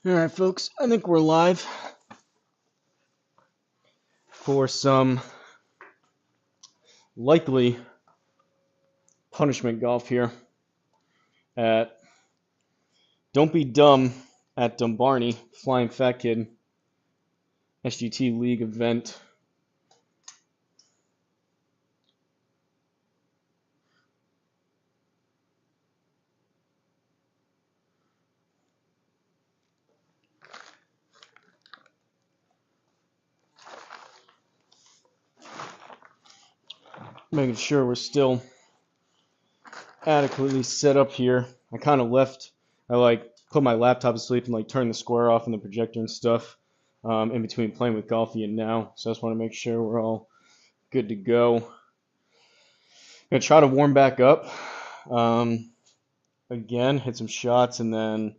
Alright folks, I think we're live for some likely punishment golf here at Don't Be Dumb at Dumbarnie FlyinFatKid SGT League event. Making sure we're still adequately set up here. I kind of put my laptop asleep and turned the square off and the projector and stuff in between playing with Golfy and now. So I just want to make sure we're all good to go. Gonna try to warm back up. Again, hit some shots and then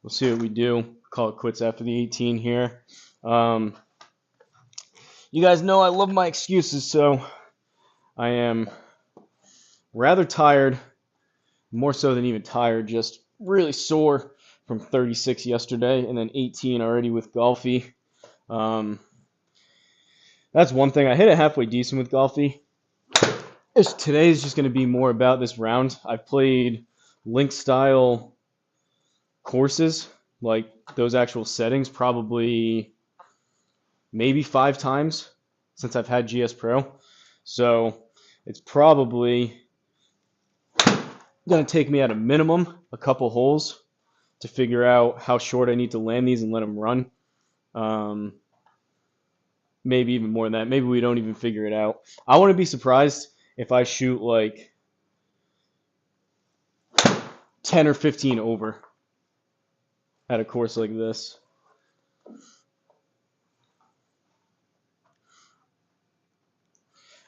we'll see what we do. Call it quits after the 18 here. You guys know I love my excuses, so I am rather tired, more so than even tired, just really sore from 36 yesterday and then 18 already with Golfy. That's one thing. I hit it halfway decent with Golfy. Today is just going to be more about this round. I've played link style courses, like those actual settings, probably maybe 5 times since I've had GSPro. So it's probably going to take me at a minimum a couple holes to figure out how short I need to land these and let them run. Maybe even more than that. Maybe we don't even figure it out. I wouldn't be surprised if I shoot like 10 or 15 over at a course like this.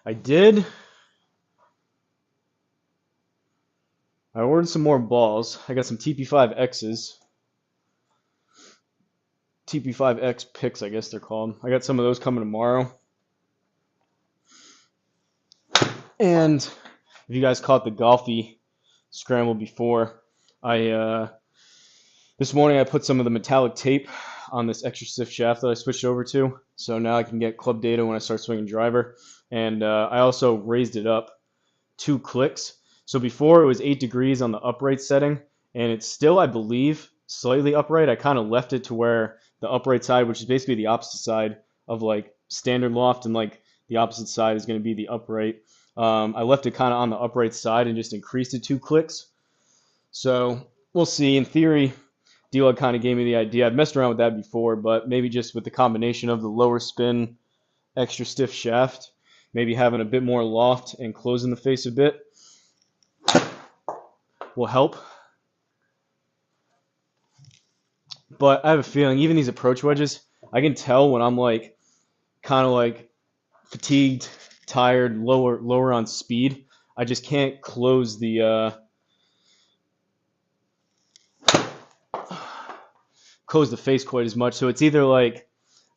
I ordered some more balls. I got some TP5Xs. TP5X picks, I guess they're called. I got some of those coming tomorrow. And if you guys caught the Golfy scramble before, this morning I put some of the metallic tape on this extra stiff shaft that I switched over to, so now I can get club data when I start swinging driver. And I also raised it up 2 clicks. So before it was 8 degrees on the upright setting, and it's still, I believe, slightly upright. I kind of left it to where the upright side, which is basically the opposite side of like standard loft, and like the opposite side is going to be the upright. I left it kind of on the upright side and just increased it 2 clicks. So we'll see. In theory, D-Lug kind of gave me the idea. I've messed around with that before, but maybe just with the combination of the lower spin, extra stiff shaft, maybe having a bit more loft and closing the face a bit will help. But I have a feeling even these approach wedges, I can tell when I'm like kind of like fatigued, tired, lower on speed. I just can't close the face quite as much. So it's either like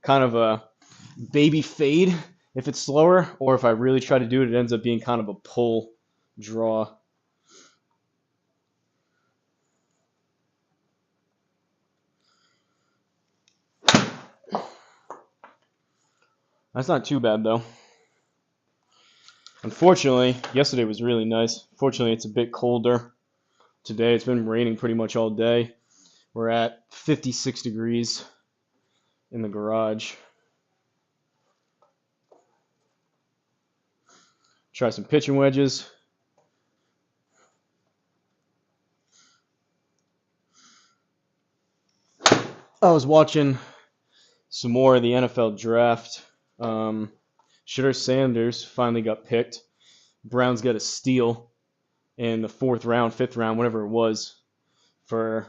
kind of a baby fade if it's slower, or if I really try to do it, it ends up being kind of a pull draw. That's not too bad though. Unfortunately, yesterday was really nice. Fortunately, it's a bit colder today. It's been raining pretty much all day. We're at 56 degrees in the garage. Try some pitching wedges. I was watching some more of the NFL draft. Shedeur Sanders finally got picked. Browns got a steal in the 4th round, 5th round, whatever it was, for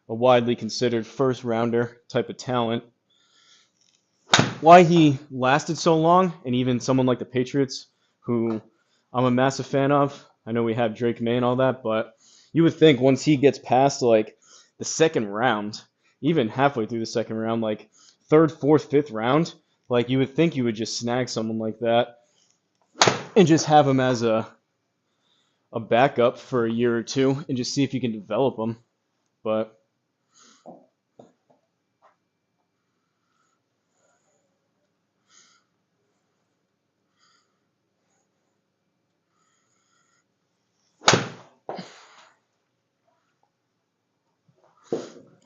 a widely considered first rounder type of talent. Why he lasted so long, and even someone like the Patriots, who I'm a massive fan of. I know we have Drake May and all that, but you would think once he gets past like the 2nd round, even halfway through the 2nd round, like 3rd, 4th, 5th round, like you would think you would just snag someone like that and just have him as a backup for a year or two and just see if you can develop him. But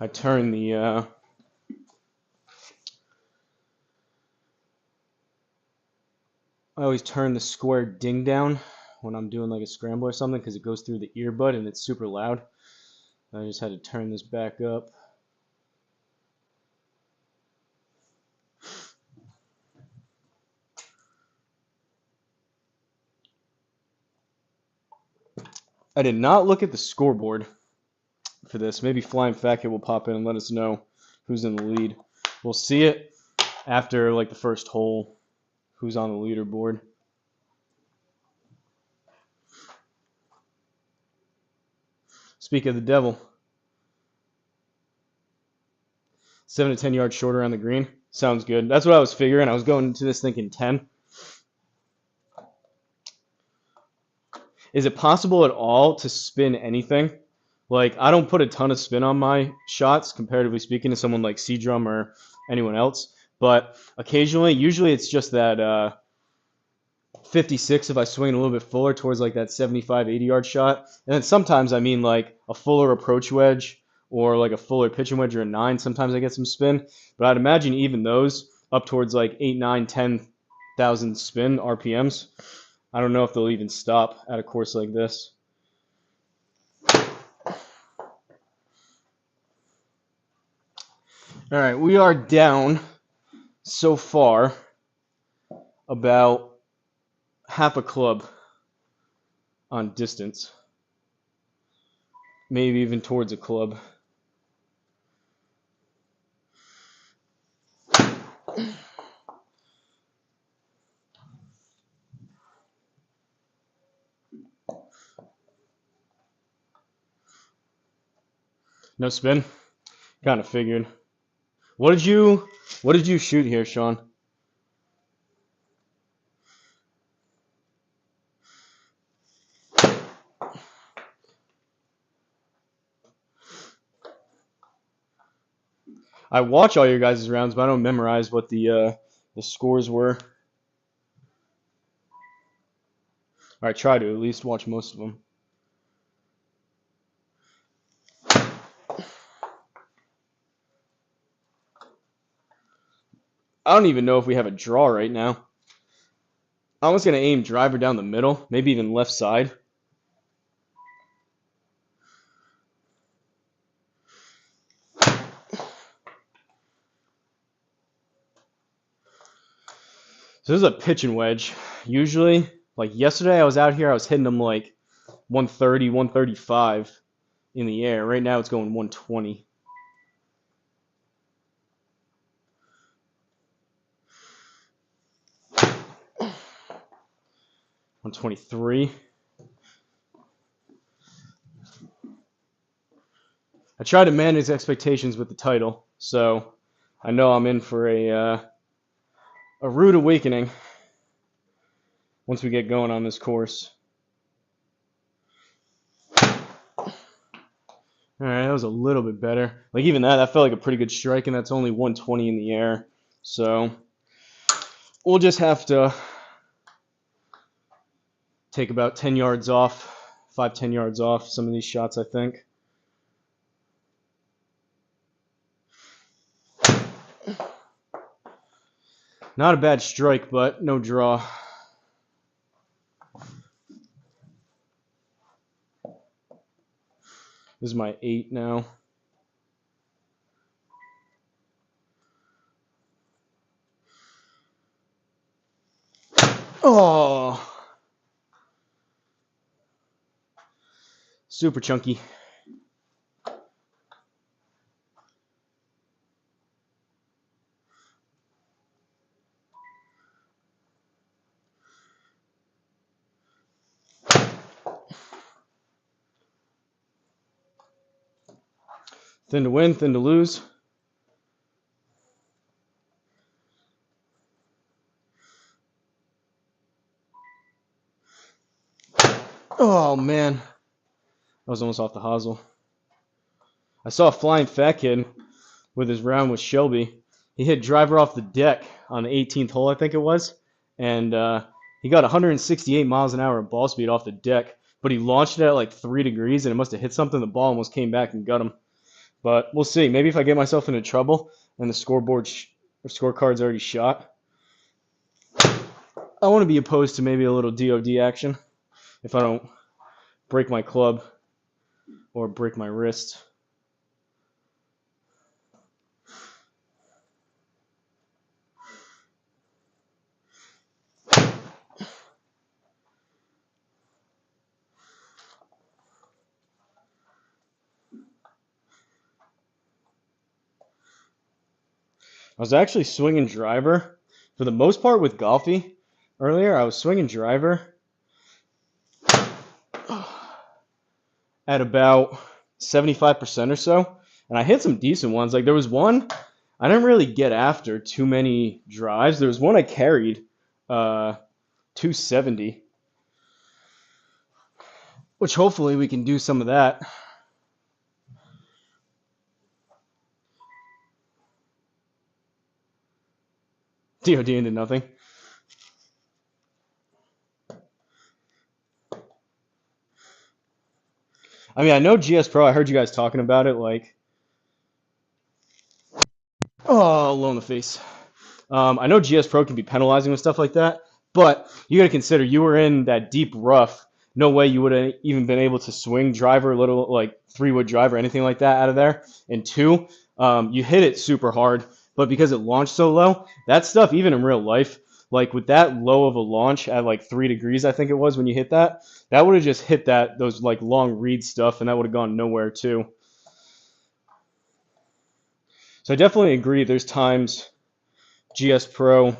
I turn the I always turn the square ding down when I'm doing like a scramble or something because it goes through the earbud and it's super loud. I just had to turn this back up. I did not look at the scoreboard for this. Maybe FlyinFatKid will pop in and let us know who's in the lead. We'll see it after like the first hole, who's on the leaderboard. Speak of the devil. 7 to 10 yards shorter on the green. Sounds good. That's what I was figuring. I was going into this thinking 10. Is it possible at all to spin anything? Like, I don't put a ton of spin on my shots, comparatively speaking, to someone like Seadrum or anyone else. But occasionally, usually it's just that 56 if I swing it a little bit fuller towards like that 75, 80 yard shot. And then sometimes I mean like a fuller approach wedge or like a fuller pitching wedge or a 9. Sometimes I get some spin. But I'd imagine even those up towards like 8, 9, 10,000 spin RPMs. I don't know if they'll even stop at a course like this. All right, we are down so far about half a club on distance. Maybe even towards a club. No spin? Kind of figured. What did you shoot here, Sean? I watch all your guys' rounds, but I don't memorize what the scores were. Or I try to at least watch most of them. I don't even know if we have a draw right now. I'm just going to aim driver down the middle, maybe even left side. So this is a pitching wedge. Usually, like yesterday I was out here, I was hitting them like 130, 135 in the air. Right now it's going 120. $123. I try to manage expectations with the title, so I know I'm in for a rude awakening once we get going on this course. All right, that was a little bit better. Like even that felt like a pretty good strike, and that's only 120 in the air. So we'll just have to take about 10 yards off, 5, 10 yards off some of these shots, I think. Not a bad strike, but no draw. This is my 8 now. Oh! Super chunky. Thin to win, thin to lose. Oh, man. That was almost off the hosel. I saw a FlyinFatKid with his round with Shelby. He hit driver off the deck on the 18th hole, I think it was. And he got 168 miles an hour of ball speed off the deck. But he launched it at like 3 degrees, and it must have hit something. The ball almost came back and got him. But we'll see. Maybe if I get myself into trouble and the scorecard's already shot, I want to be opposed to maybe a little DOD action if I don't break my club or break my wrist. I was actually swinging driver for the most part with golfy earlier. I was swinging driver at about 75% or so, and I hit some decent ones. Like there was one I didn't really get after too many drives. There was one I carried 270, which hopefully we can do some of that. DOD into nothing. I mean, I know GSPro, I heard you guys talking about it, like, oh, low in the face. I know GSPro can be penalizing with stuff like that, but you got to consider you were in that deep rough. No way you would have even been able to swing driver, little like 3-wood drive or anything like that out of there. And 2, you hit it super hard, but because it launched so low, that stuff, even in real life, like with that low of a launch at like 3 degrees, I think it was when you hit that, that would have just hit those like long reed stuff, and that would have gone nowhere too. So I definitely agree. There's times GSPro.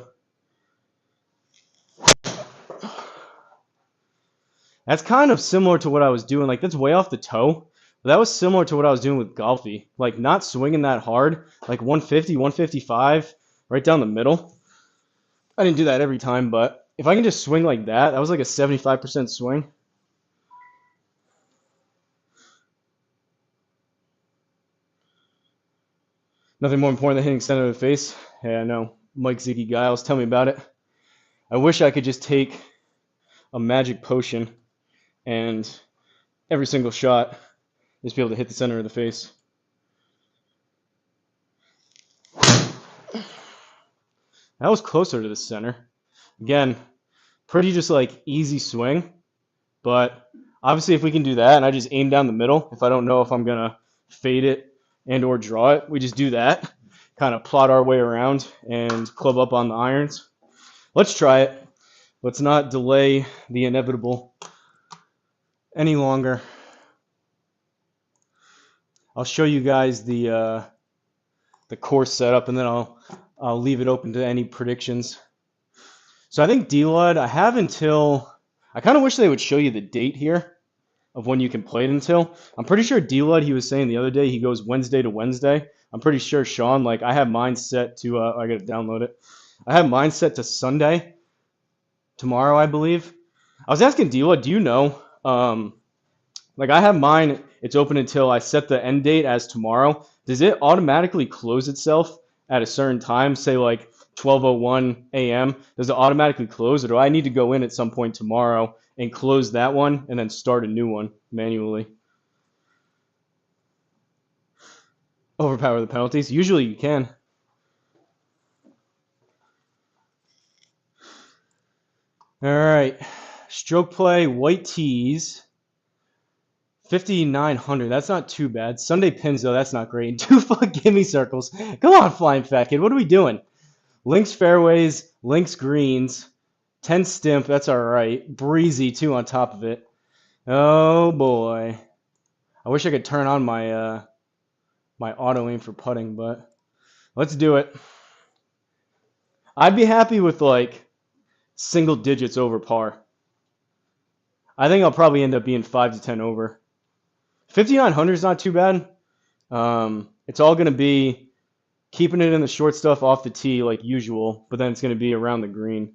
That's kind of similar to what I was doing. Like, that's way off the toe. But that was similar to what I was doing with golfy. Like, not swinging that hard. Like, 150, 155, right down the middle. I didn't do that every time, but if I can just swing like that, that was like a 75% swing. Nothing more important than hitting center of the face. Yeah, I know. Mike Ziggy Giles, tell me about it. I wish I could just take a magic potion and every single shot just be able to hit the center of the face. That was closer to the center. Again, pretty just like easy swing, but obviously if we can do that and I just aim down the middle, if I don't know if I'm going to fade it and or draw it, we just do that, kind of plot our way around and club up on the irons. Let's try it. Let's not delay the inevitable any longer. I'll show you guys the course setup, and then I'll leave it open to any predictions. So I think D-Lud, I kind of wish they would show you the date here of when you can play it until. I'm pretty sure D-Lud, he was saying the other day, he goes Wednesday to Wednesday. I'm pretty sure Sean, like I have mine set to, I got to download it. I have mine set to Sunday, tomorrow, I believe. I was asking D-Lud, do you know, like I have mine, it's open until I set the end date as tomorrow. Does it automatically close itself at a certain time, say like 12:01 a.m.? Does it automatically close, or do I need to go in at some point tomorrow and close that one and then start a new one manually? Overpower the penalties? Usually you can. All right. Stroke play, white tees. 5,900. That's not too bad. Sunday pins, though, that's not great. 2 fuck gimme circles. Come on, Flying Fat Kid. What are we doing? Links fairways, links greens, 10 stimp. That's all right. Breezy, too, on top of it. Oh, boy. I wish I could turn on my my auto aim for putting, but let's do it. I'd be happy with, like, single digits over par. I think I'll probably end up being 5 to 10 over. 5,900 is not too bad. It's all going to be keeping it in the short stuff off the tee like usual, but then it's going to be around the green.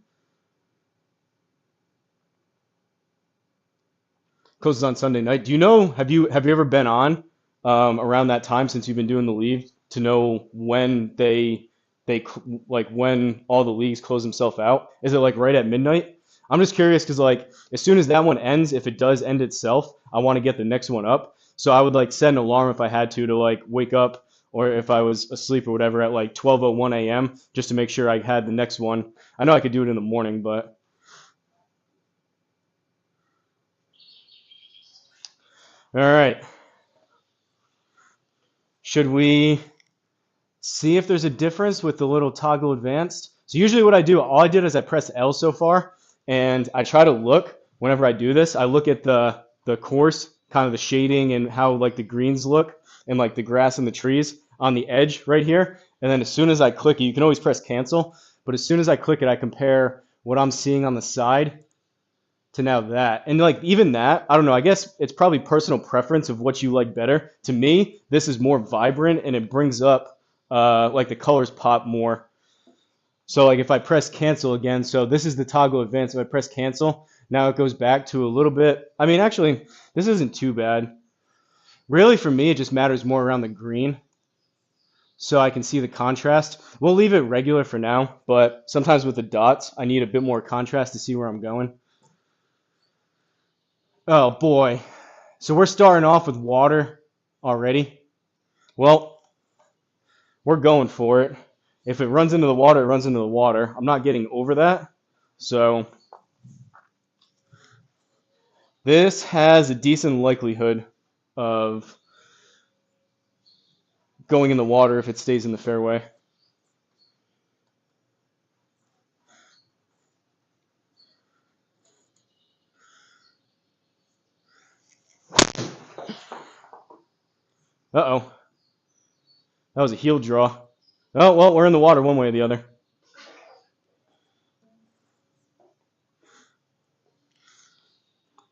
Closes on Sunday night. Do you know, have you ever been on around that time since you've been doing the league to know when they like when all the leagues close themselves out? Is it like right at midnight? I'm just curious because like as soon as that one ends, if it does end itself, I want to get the next one up. So I would like set an alarm if I had to like wake up, or if I was asleep or whatever at like 12:01 a.m. just to make sure I had the next one. I know I could do it in the morning, but all right. Should we see if there's a difference with the little toggle advanced? So usually what I do, all I did is I press L so far, and I try to look whenever I do this. I look at the course, kind of the shading and how like the greens look, and like the grass and the trees on the edge right here. And then as soon as I click it, you can always press cancel, but as soon as I click it, I compare what I'm seeing on the side to now that. And like even that, I don't know, I guess it's probably personal preference of what you like better. To me, this is more vibrant and it brings up like the colors pop more. So like if I press cancel again, so this is the toggle advance. If I press cancel, now it goes back to a little bit. I mean, actually, this isn't too bad. Really, for me, it just matters more around the green, so I can see the contrast. We'll leave it regular for now, but sometimes with the dots, I need a bit more contrast to see where I'm going. Oh boy. So we're starting off with water already. Well, we're going for it. If it runs into the water, it runs into the water. I'm not getting over that. So this has a decent likelihood of going in the water if it stays in the fairway. Uh-oh. That was a heel draw. Oh, well, we're in the water one way or the other.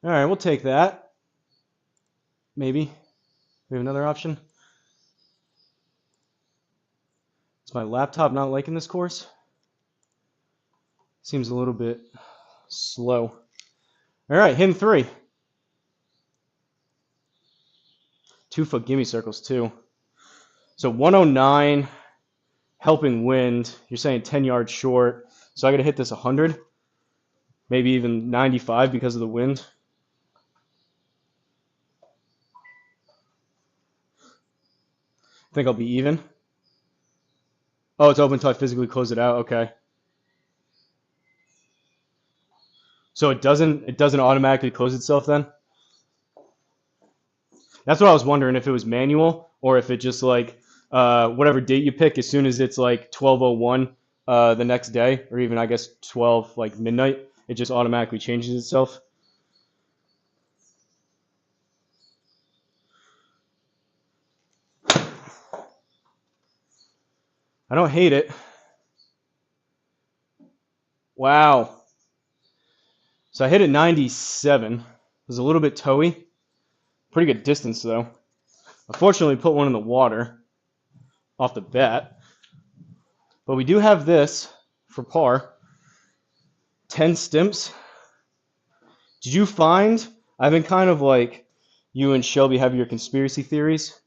All right, we'll take that. Maybe. We have another option. Is my laptop not liking this course? Seems a little bit slow. All right, hitting 3. 2-foot gimme circles too. So 109, helping wind. You're saying 10 yards short. So I got to hit this 100, maybe even 95 because of the wind. I think I'll be even. Oh, it's open until I physically close it out. Okay. So it doesn't automatically close itself then? That's what I was wondering, if it was manual or if it just like whatever date you pick, as soon as it's like 12:01 the next day, or even I guess 12 like midnight, it just automatically changes itself. I don't hate it. Wow. So I hit it 97. It was a little bit toey. Pretty good distance though. Unfortunately, put one in the water off the bat. But we do have this for par. 10 stimps. Did you find, I've been kind of like you and Shelby have your conspiracy theories.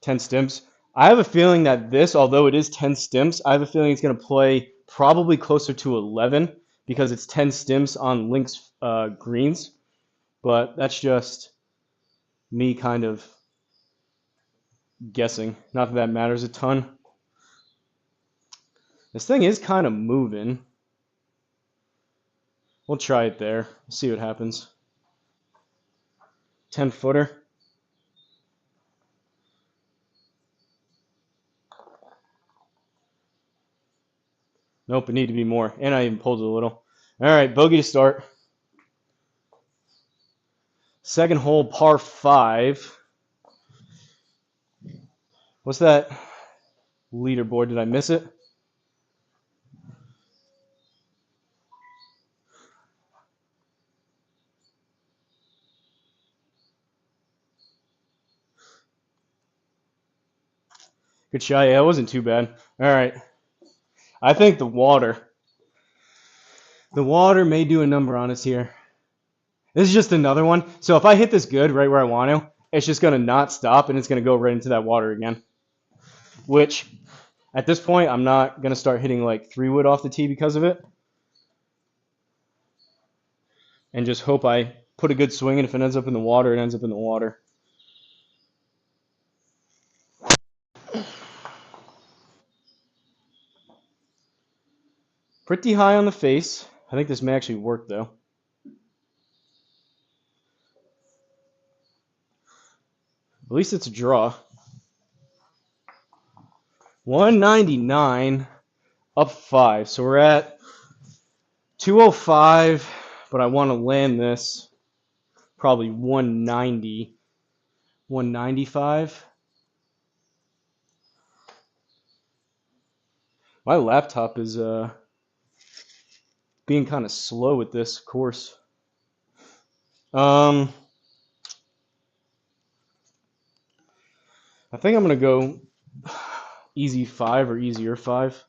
10 stimps. I have a feeling that this, although it is 10 stimps, I have a feeling it's going to play probably closer to 11 because it's 10 stimps on links greens. But that's just me kind of guessing. Not that that matters a ton. This thing is kind of moving. We'll try it there. See what happens. 10-footer. Nope, it need to be more. And I even pulled it a little. All right, bogey to start. Second hole, par 5. What's that leaderboard? Did I miss it? Good shot. Yeah, it wasn't too bad. All right. I think the water may do a number on us here. This is just another one. So if I hit this good right where I want to, it's just going to not stop and it's going to go right into that water again. Which, at this point, I'm not going to start hitting like 3-wood off the tee because of it. And just hope I put a good swing in. If it ends up in the water, it ends up in the water. Pretty high on the face. I think this may actually work though. At least it's a draw. 199 up 5. So we're at 205, but I want to land this probably 190, 195. My laptop is being kind of slow with this course. I think I'm going to go easy 5 or easier 5.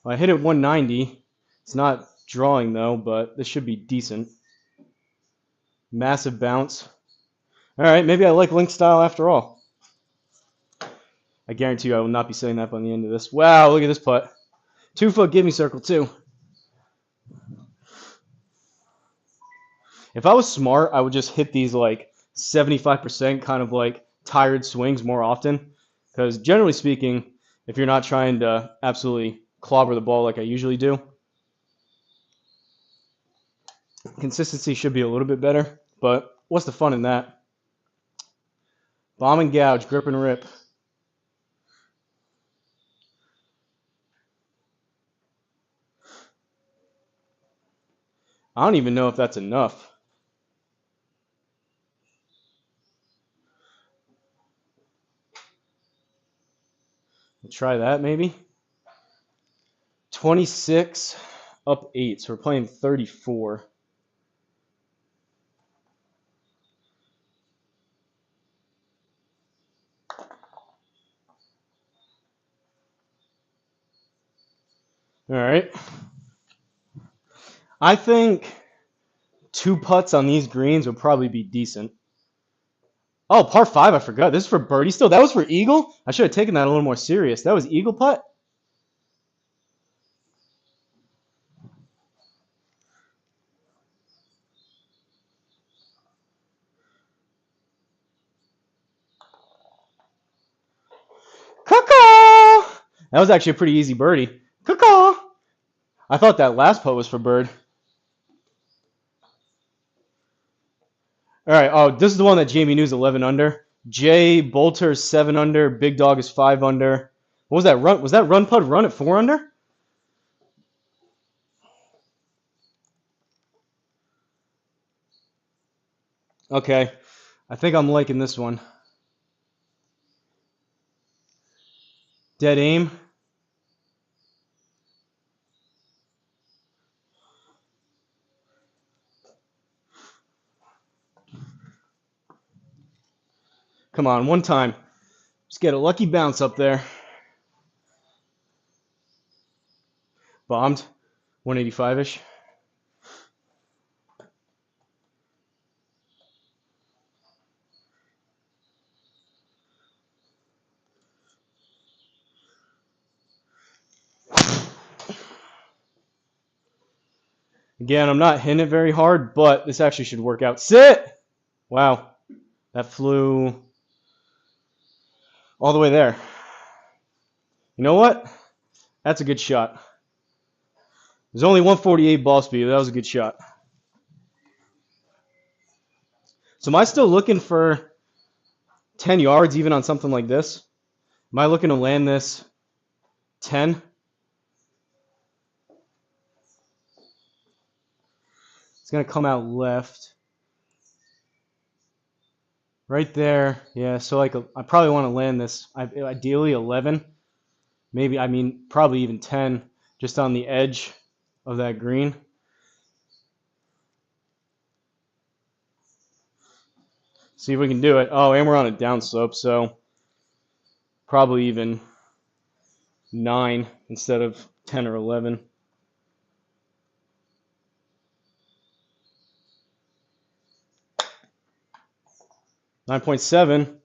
I hit it 190. It's not drawing though, but this should be decent. Massive bounce. All right, maybe I like link style after all. I guarantee you I will not be saying that by the end of this. Wow, look at this putt. 2-foot give me circle too. If I was smart, I would just hit these like 75% kind of like tired swings more often. Because generally speaking, if you're not trying to absolutely clobber the ball like I usually do, consistency should be a little bit better. But what's the fun in that? Bomb and gouge, grip and rip. I don't even know if that's enough. We'll try that maybe. 26 up 8, so we're playing 34. All right. I think 2 putts on these greens would probably be decent. Oh, par 5, I forgot. This is for birdie still. That was for eagle? I should have taken that a little more serious. That was eagle putt? Caw-caw! That was actually a pretty easy birdie. Caw-caw! I thought that last putt was for bird. All right. Oh, this is the one that Jamie New's 11 under. Jay Bolter is 7 under. Big Dog is 5 under. What was that run? Was that run putt run at 4 under? Okay. I think I'm liking this one. Dead aim. Come on, one time. Just get a lucky bounce up there. Bombed. 185-ish. Again, I'm not hitting it very hard, but this actually should work out. Sit! Wow. That flew all the way there. You know what? That's a good shot. There's only 148 ball speed. That was a good shot. So am I still looking for 10 yards even on something like this? Am I looking to land this 10? It's going to come out left. Right there. Yeah, so like I probably want to land this ideally 11. Maybe, I mean, probably even 10 just on the edge of that green. See if we can do it. Oh, and we're on a downslope, so probably even 9 instead of 10 or 11. 9.7.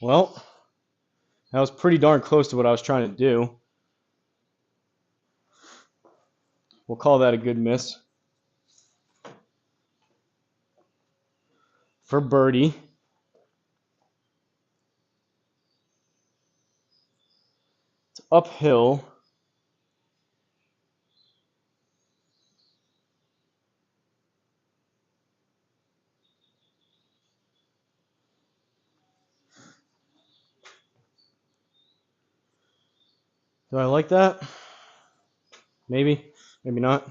Well, that was pretty darn close to what I was trying to do. We'll call that a good miss. For birdie. It's uphill. Do I like that? Maybe, maybe not.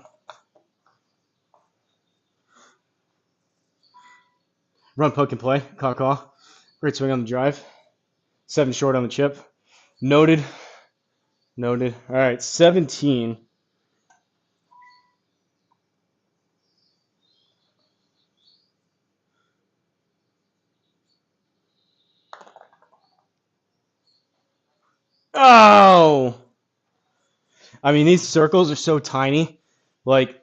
Run, poke, and play. Caw. Great swing on the drive. 7 short on the chip. Noted. Noted. All right, 17. Oh! I mean, these circles are so tiny. Like,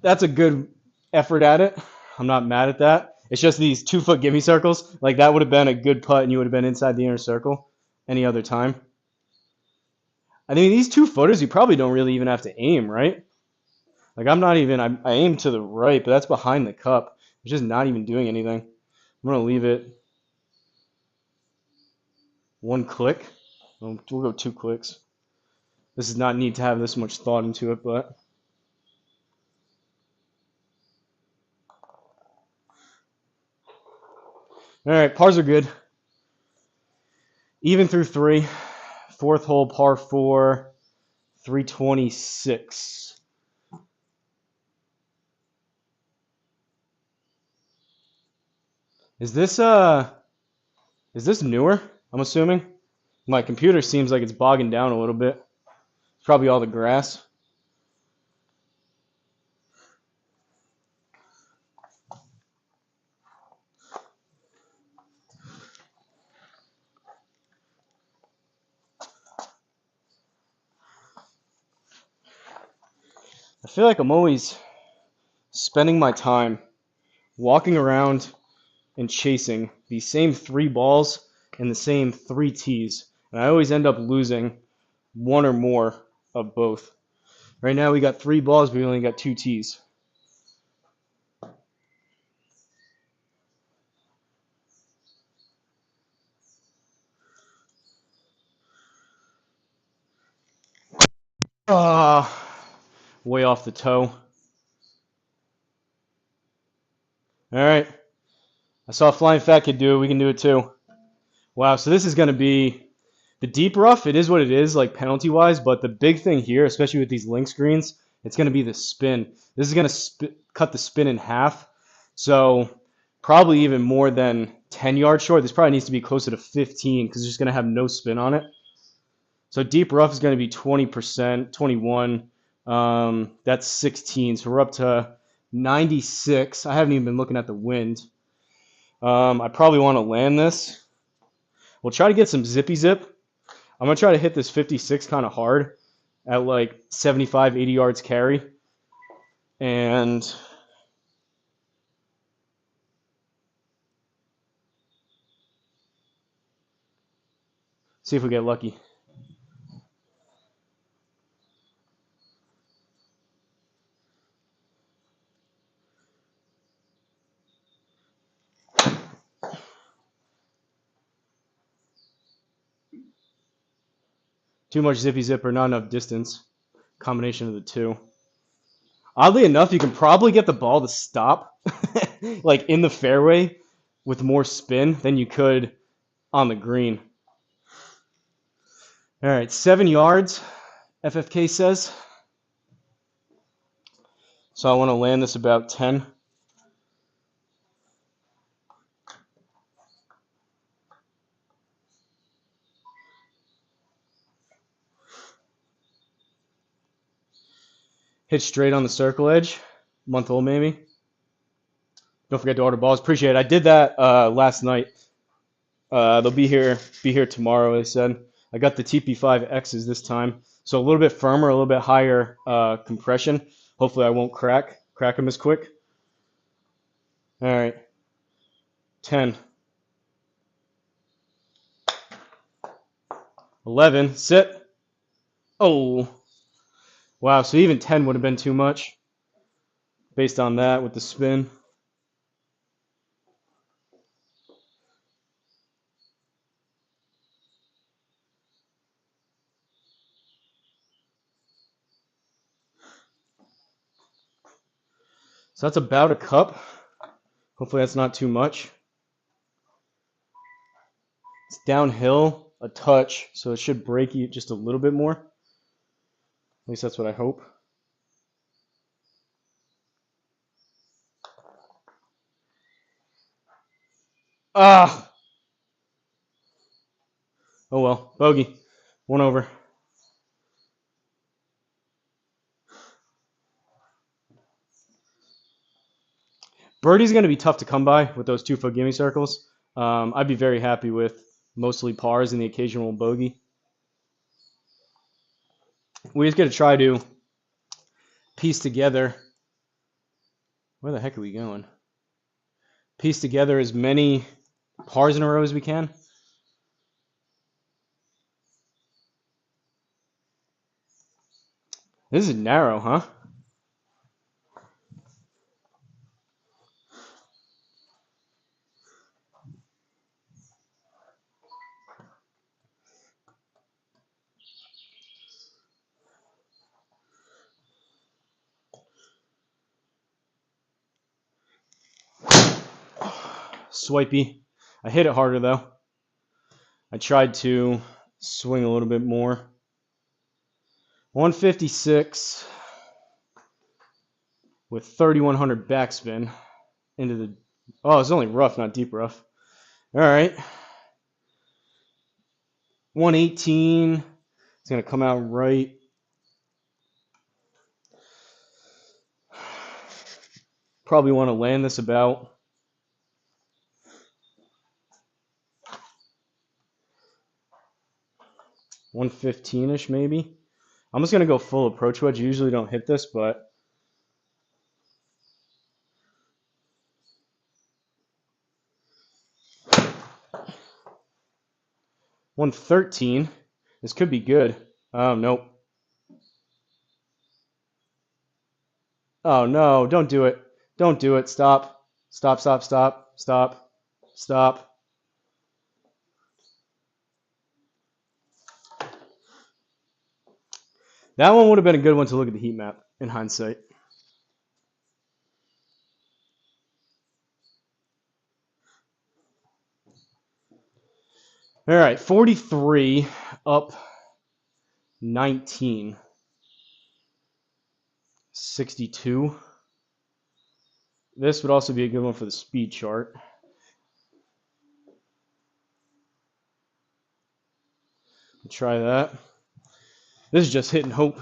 that's a good effort at it. I'm not mad at that. It's just these 2-foot gimme circles. Like, that would have been a good putt, and you would have been inside the inner circle any other time. I mean, these 2-footers, you probably don't really even have to aim, right? Like, I'm not even, I aim to the right, but that's behind the cup. It's just not even doing anything. I'm going to leave it 1 click. We'll go 2 clicks. This does not need to have this much thought into it, but... All right, pars are good. Even through 3. 4th hole, par 4, 326. Is this newer? I'm assuming. My computer seems like it's bogging down a little bit. It's probably all the grass. I feel like I'm always spending my time walking around and chasing these same 3 balls and the same 3 tees. And I always end up losing 1 or more of both. Right now we got 3 balls, but we only got 2 tees. Way off the toe. All right. I saw FlyinFatKid do it. We can do it too. Wow, so this is going to be the deep rough. It is what it is, like penalty-wise, but the big thing here, especially with these links greens, it's going to be the spin. This is going to cut the spin in half, so probably even more than 10 yards short. This probably needs to be closer to 15 because it's just going to have no spin on it. So deep rough is going to be 20%, 21. That's 16, so we're up to 96. I haven't even been looking at the wind. I probably want to land this. We'll try to get some zippy zip. I'm going to try to hit this 56 kind of hard at like 75, 80 yards carry. And see if we get lucky. Too much zippy zip or not enough distance. Combination of the two. Oddly enough, you can probably get the ball to stop like in the fairway with more spin than you could on the green. All right, 7 yards, FFK says. So I want to land this about 10. Hit straight on the circle edge. Month old maybe. Don't forget to order balls. Appreciate it. I did that last night. They'll be here tomorrow, they said. I got the TP5Xs this time. So a little bit firmer, a little bit higher compression. Hopefully I won't crack them as quick. All right. 10. 11. Sit. Oh. Wow, so even 10 would have been too much based on that with the spin. So that's about a cup. Hopefully that's not too much. It's downhill a touch, so it should break you just a little bit more. At least that's what I hope. Ah! Oh well, bogey. 1 over. Birdie's going to be tough to come by with those 2-foot gimme circles. I'd be very happy with mostly pars and the occasional bogey. We just got to try to piece together. Where the heck are we going? Piece together as many pars in a row as we can. This is narrow, huh? Swipey. I hit it harder though. I tried to swing a little bit more. 156 with 3100 backspin into the. Oh, it's only rough, not deep rough. All right. 118. It's going to come out right. Probably want to land this about 115-ish maybe. I'm just going to go full approach wedge. Usually don't hit this, but 113. This could be good. Oh, nope. Oh, no. Don't do it. Don't do it. Stop. Stop, stop, stop, stop, stop. That one would have been a good one to look at the heat map in hindsight. All right, 43 up 19. 62. This would also be a good one for the speed chart. Try that. This is just hit and hope.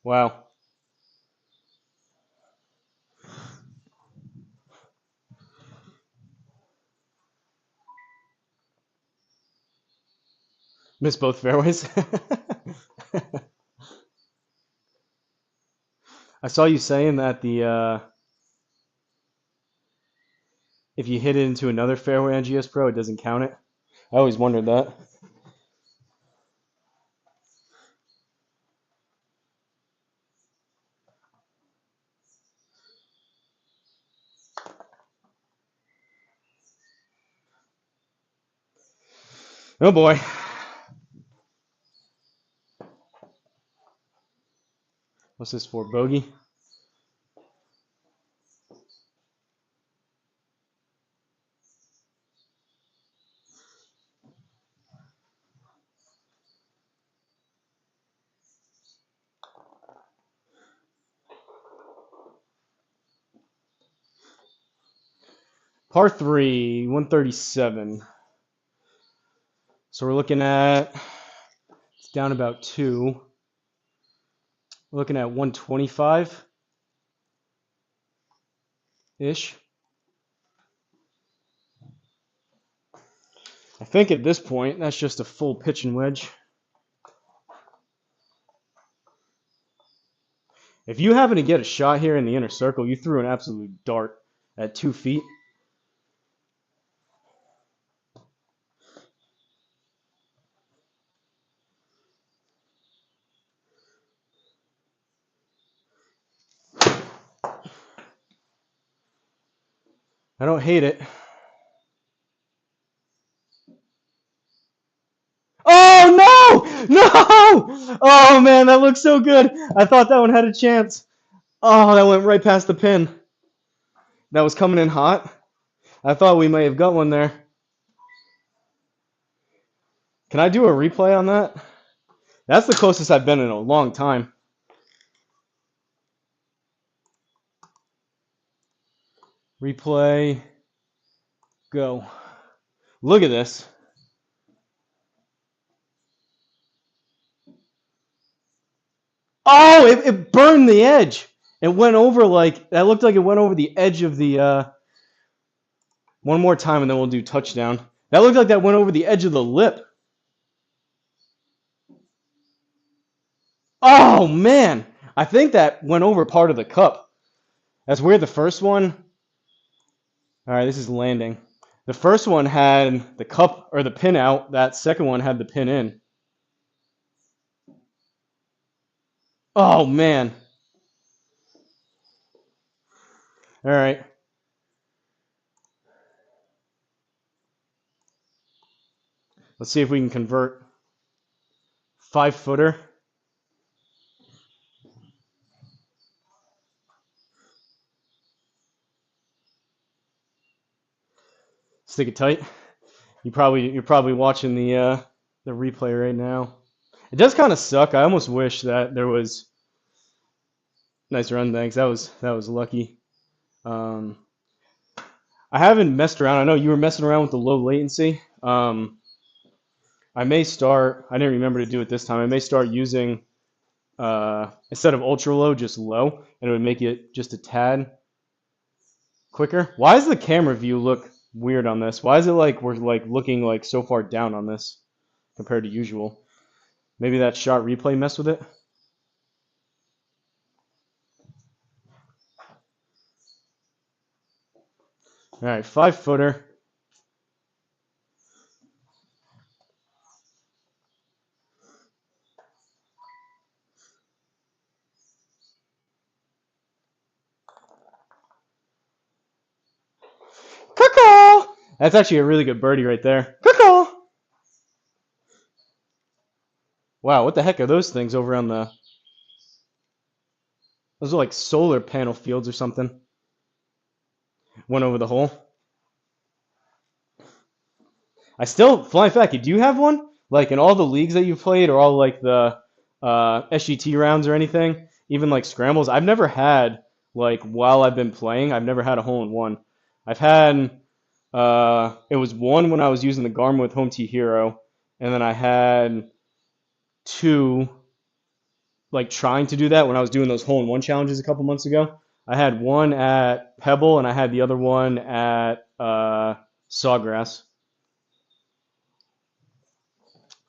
Wow. Missed both fairways. I saw you saying that the if you hit it into another fairway on GSPro, it doesn't count it. I always wondered that. Oh boy. What's this for? Bogey? Par 3, 137. So we're looking at, it's down about 2. We're looking at 125-ish. I think at this point, that's just a full pitch and wedge. If you happen to get a shot here in the inner circle, you threw an absolute dart at 2 feet. I don't hate it. Oh, no! No! Oh, man, that looks so good. I thought that one had a chance. Oh, that went right past the pin. That was coming in hot. I thought we may have got one there. Can I do a replay on that? That's the closest I've been in a long time. Replay. Go. Look at this. Oh, it burned the edge. It went over like, that looked like it went over the edge of the, one more time and then we'll do touchdown. That looked like that went over the edge of the lip. Oh, man. I think that went over part of the cup. That's weird. The first one. All right, this is landing. The first one had the cup or the pin out. That second one had the pin in. Oh, man. All right. Let's see if we can convert 5-footer. Stick it tight. You're probably watching the replay right now. It does kind of suck. I almost wish that there was nice run. Thanks. That was lucky. I haven't messed around. I know you were messing around with the low latency. I may start. I didn't remember to do it this time. I may start using instead of ultra low, just low, and it would make it just a tad quicker. Why does the camera view look weird on this? Why is it like we're like looking like so far down on this compared to usual? Maybe that shot replay messed with it. All right, 5-footer. Caw-caw! That's actually a really good birdie right there. Caw-caw! Wow, what the heck are those things over on the... Those are like solar panel fields or something. Went over the hole. I still... FlyinFatKid, do you have one? Like in all the leagues that you've played or all like the SGT rounds or anything? Even like scrambles? I've never had, like while I've been playing, I've never had a hole-in-one. I've had... it was one when I was using the Garmin with Home T Hero. And then I had 2... like trying to do that when I was doing those hole-in-one challenges a couple months ago. I had one at Pebble and I had the other one at Sawgrass.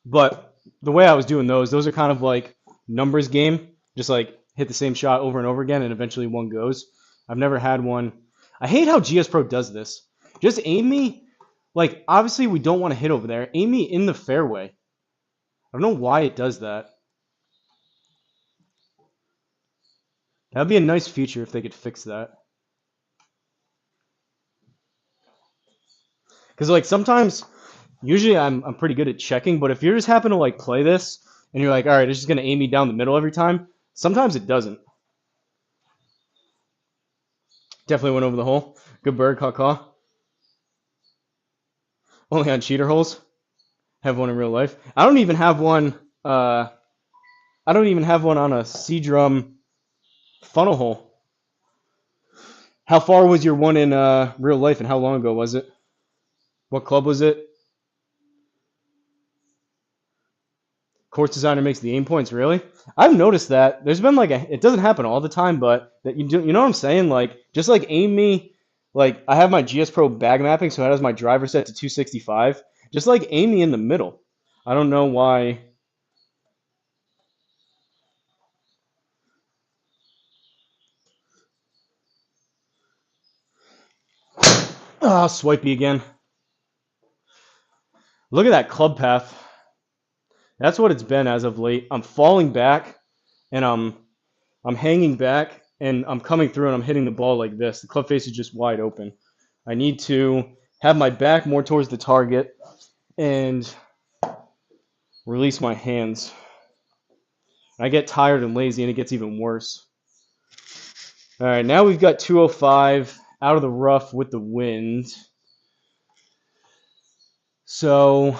But the way I was doing those are kind of like numbers game. Just like hit the same shot over and over again and eventually one goes. I've never had one. I hate how GSPro does this. Just aim me, like obviously we don't want to hit over there. Aim me in the fairway. I don't know why it does that. That'd be a nice feature if they could fix that. Because like sometimes, usually I'm pretty good at checking, but if you just happen to like play this and you're like, all right, it's just gonna aim me down the middle every time. Sometimes it doesn't. Definitely went over the hole. Good bird, caw-caw. Only on cheater holes. Have one in real life. I don't even have one. I don't even have one on a C-drum funnel hole. How far was your one in real life and how long ago was it? What club was it? Course designer makes the aim points, really? I've noticed that. There's been like it doesn't happen all the time, but that you know what I'm saying? Like, just like aim me, like I have my GSPro bag mapping, so it has my driver set to 265. Just like aim me in the middle. I don't know why. Ah, swipey again. Look at that club path. That's what it's been as of late. I'm falling back, and I'm hanging back, and I'm coming through, and I'm hitting the ball like this. The club face is just wide open. I need to have my back more towards the target and release my hands. I get tired and lazy, and it gets even worse. All right, now we've got 205 out of the rough with the wind. So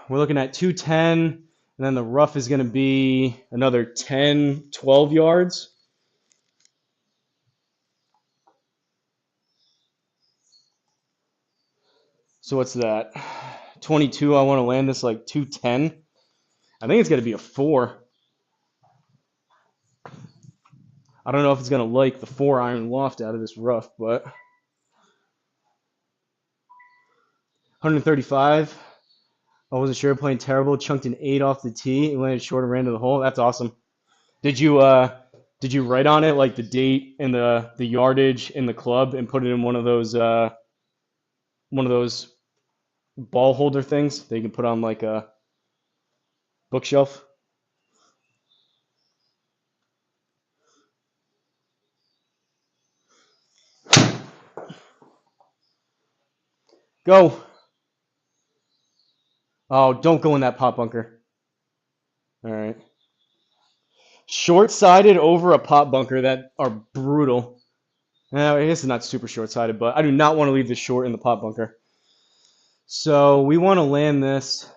we're looking at 210, and then the rough is going to be another 10, 12 yards. So what's that? 22, I want to land this like 210. I think it's going to be a 4. I don't know if it's going to like the 4-iron loft out of this rough, but 135. I wasn't sure, playing terrible. Chunked an 8 off the tee and landed short and ran to the hole. That's awesome. Did you write on it like the date and the yardage and the club and put it in one of those ball holder things that you can put on like a bookshelf? Go. Oh, don't go in that pot bunker. All right. Short-sided over a pot bunker that are brutal. I guess it's not super short-sided, but I do not want to leave the short in the pot bunker. So we want to land this,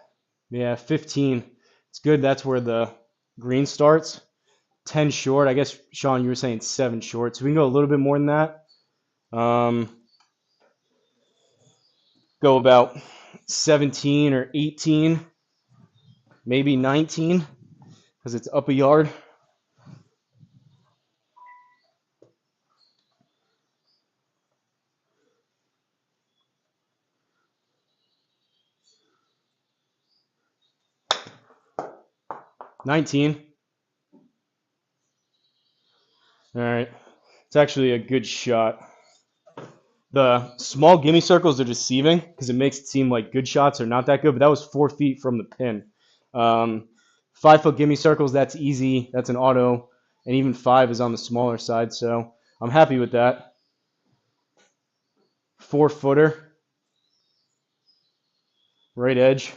yeah, 15. It's good. That's where the green starts. 10 short. I guess, Sean, you were saying 7 short. So we can go a little bit more than that. Go about 17 or 18, maybe 19, because it's up a yard. $19. All right. It's actually a good shot. The small gimme circles are deceiving because it makes it seem like good shots are not that good, but that was 4 feet from the pin. 5-foot gimme circles, that's easy. That's an auto. And even 5 is on the smaller side, so I'm happy with that. 4-footer. Right edge.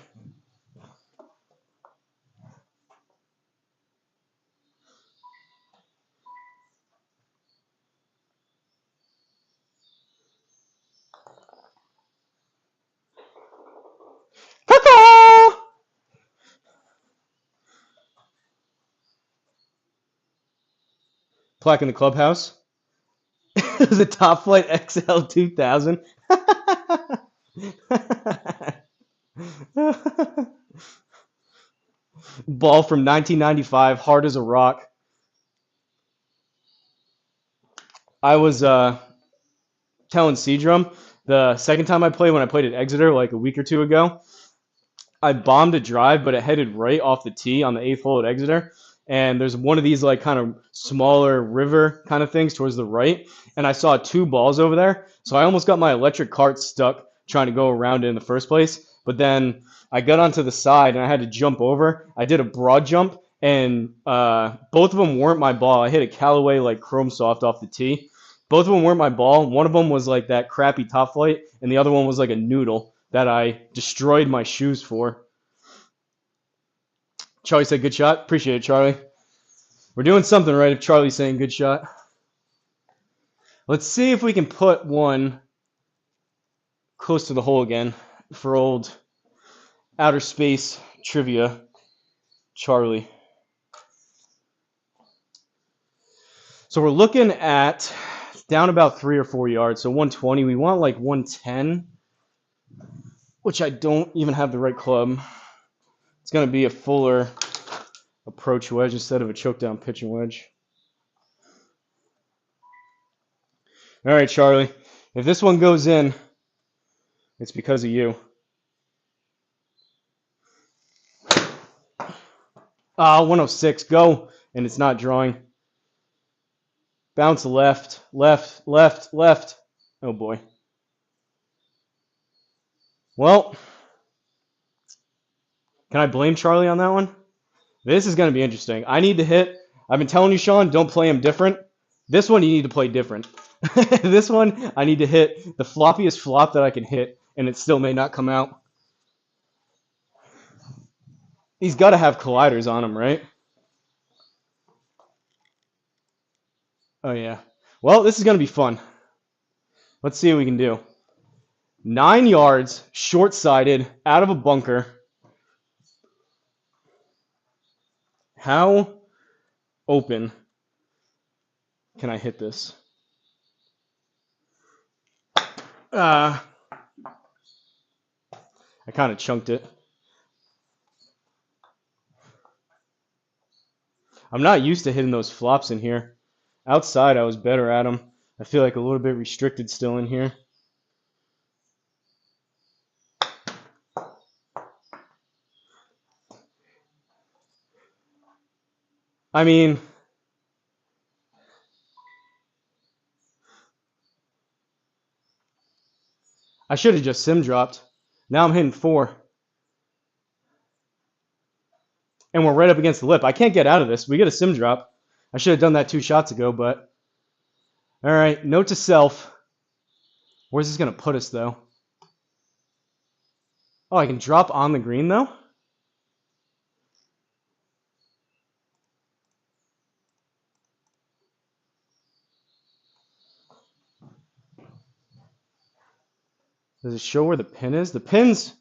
Plaque in the clubhouse. It was a Top Flight XL 2000. Ball from 1995, hard as a rock. I was telling Seadrum the second time I played, when I played at Exeter like a week or two ago, I bombed a drive, but it headed right off the tee on the 8th hole at Exeter. And there's one of these like kind of smaller river kind of things towards the right. And I saw 2 balls over there. So I almost got my electric cart stuck trying to go around it in the first place. But then I got onto the side and I had to jump over. I did a broad jump, and both of them weren't my ball. I hit a Callaway like Chrome Soft off the tee. Both of them weren't my ball. One of them was like that crappy Top Flight, and the other one was like a noodle that I destroyed my shoes for. Charlie said good shot. Appreciate it, Charlie. We're doing something right if Charlie's saying good shot. Let's see if we can put one close to the hole again for old outer space trivia, Charlie. So we're looking at down about 3 or 4 yards. So 120. We want like 110, which I don't even have the right club. It's going to be a fuller approach wedge instead of a choke down pitching wedge. All right, Charlie. If this one goes in, it's because of you. Ah, 106, go, and it's not drawing. Bounce left, left, left, left. Oh boy. Well, can I blame Charlie on that one? This is going to be interesting. I need to hit. I've been telling you, Sean, don't play him different. This one you need to play different. This one I need to hit the floppiest flop that I can hit, and it still may not come out. He's got to have colliders on him, right? Oh, yeah. Well, this is going to be fun. Let's see what we can do. 9 yards, short-sided, out of a bunker. How open can I hit this? I kind of chunked it. I'm not used to hitting those flops in here. Outside, I was better at them. I feel like a little bit restricted still in here. I mean, I should have just sim dropped. Now I'm hitting 4. And we're right up against the lip. I can't get out of this. We get a sim drop. I should have done that 2 shots ago, but... All right, note to self. Where's this going to put us, though? Oh, I can drop on the green, though? Does it show where the pin is? The pin's...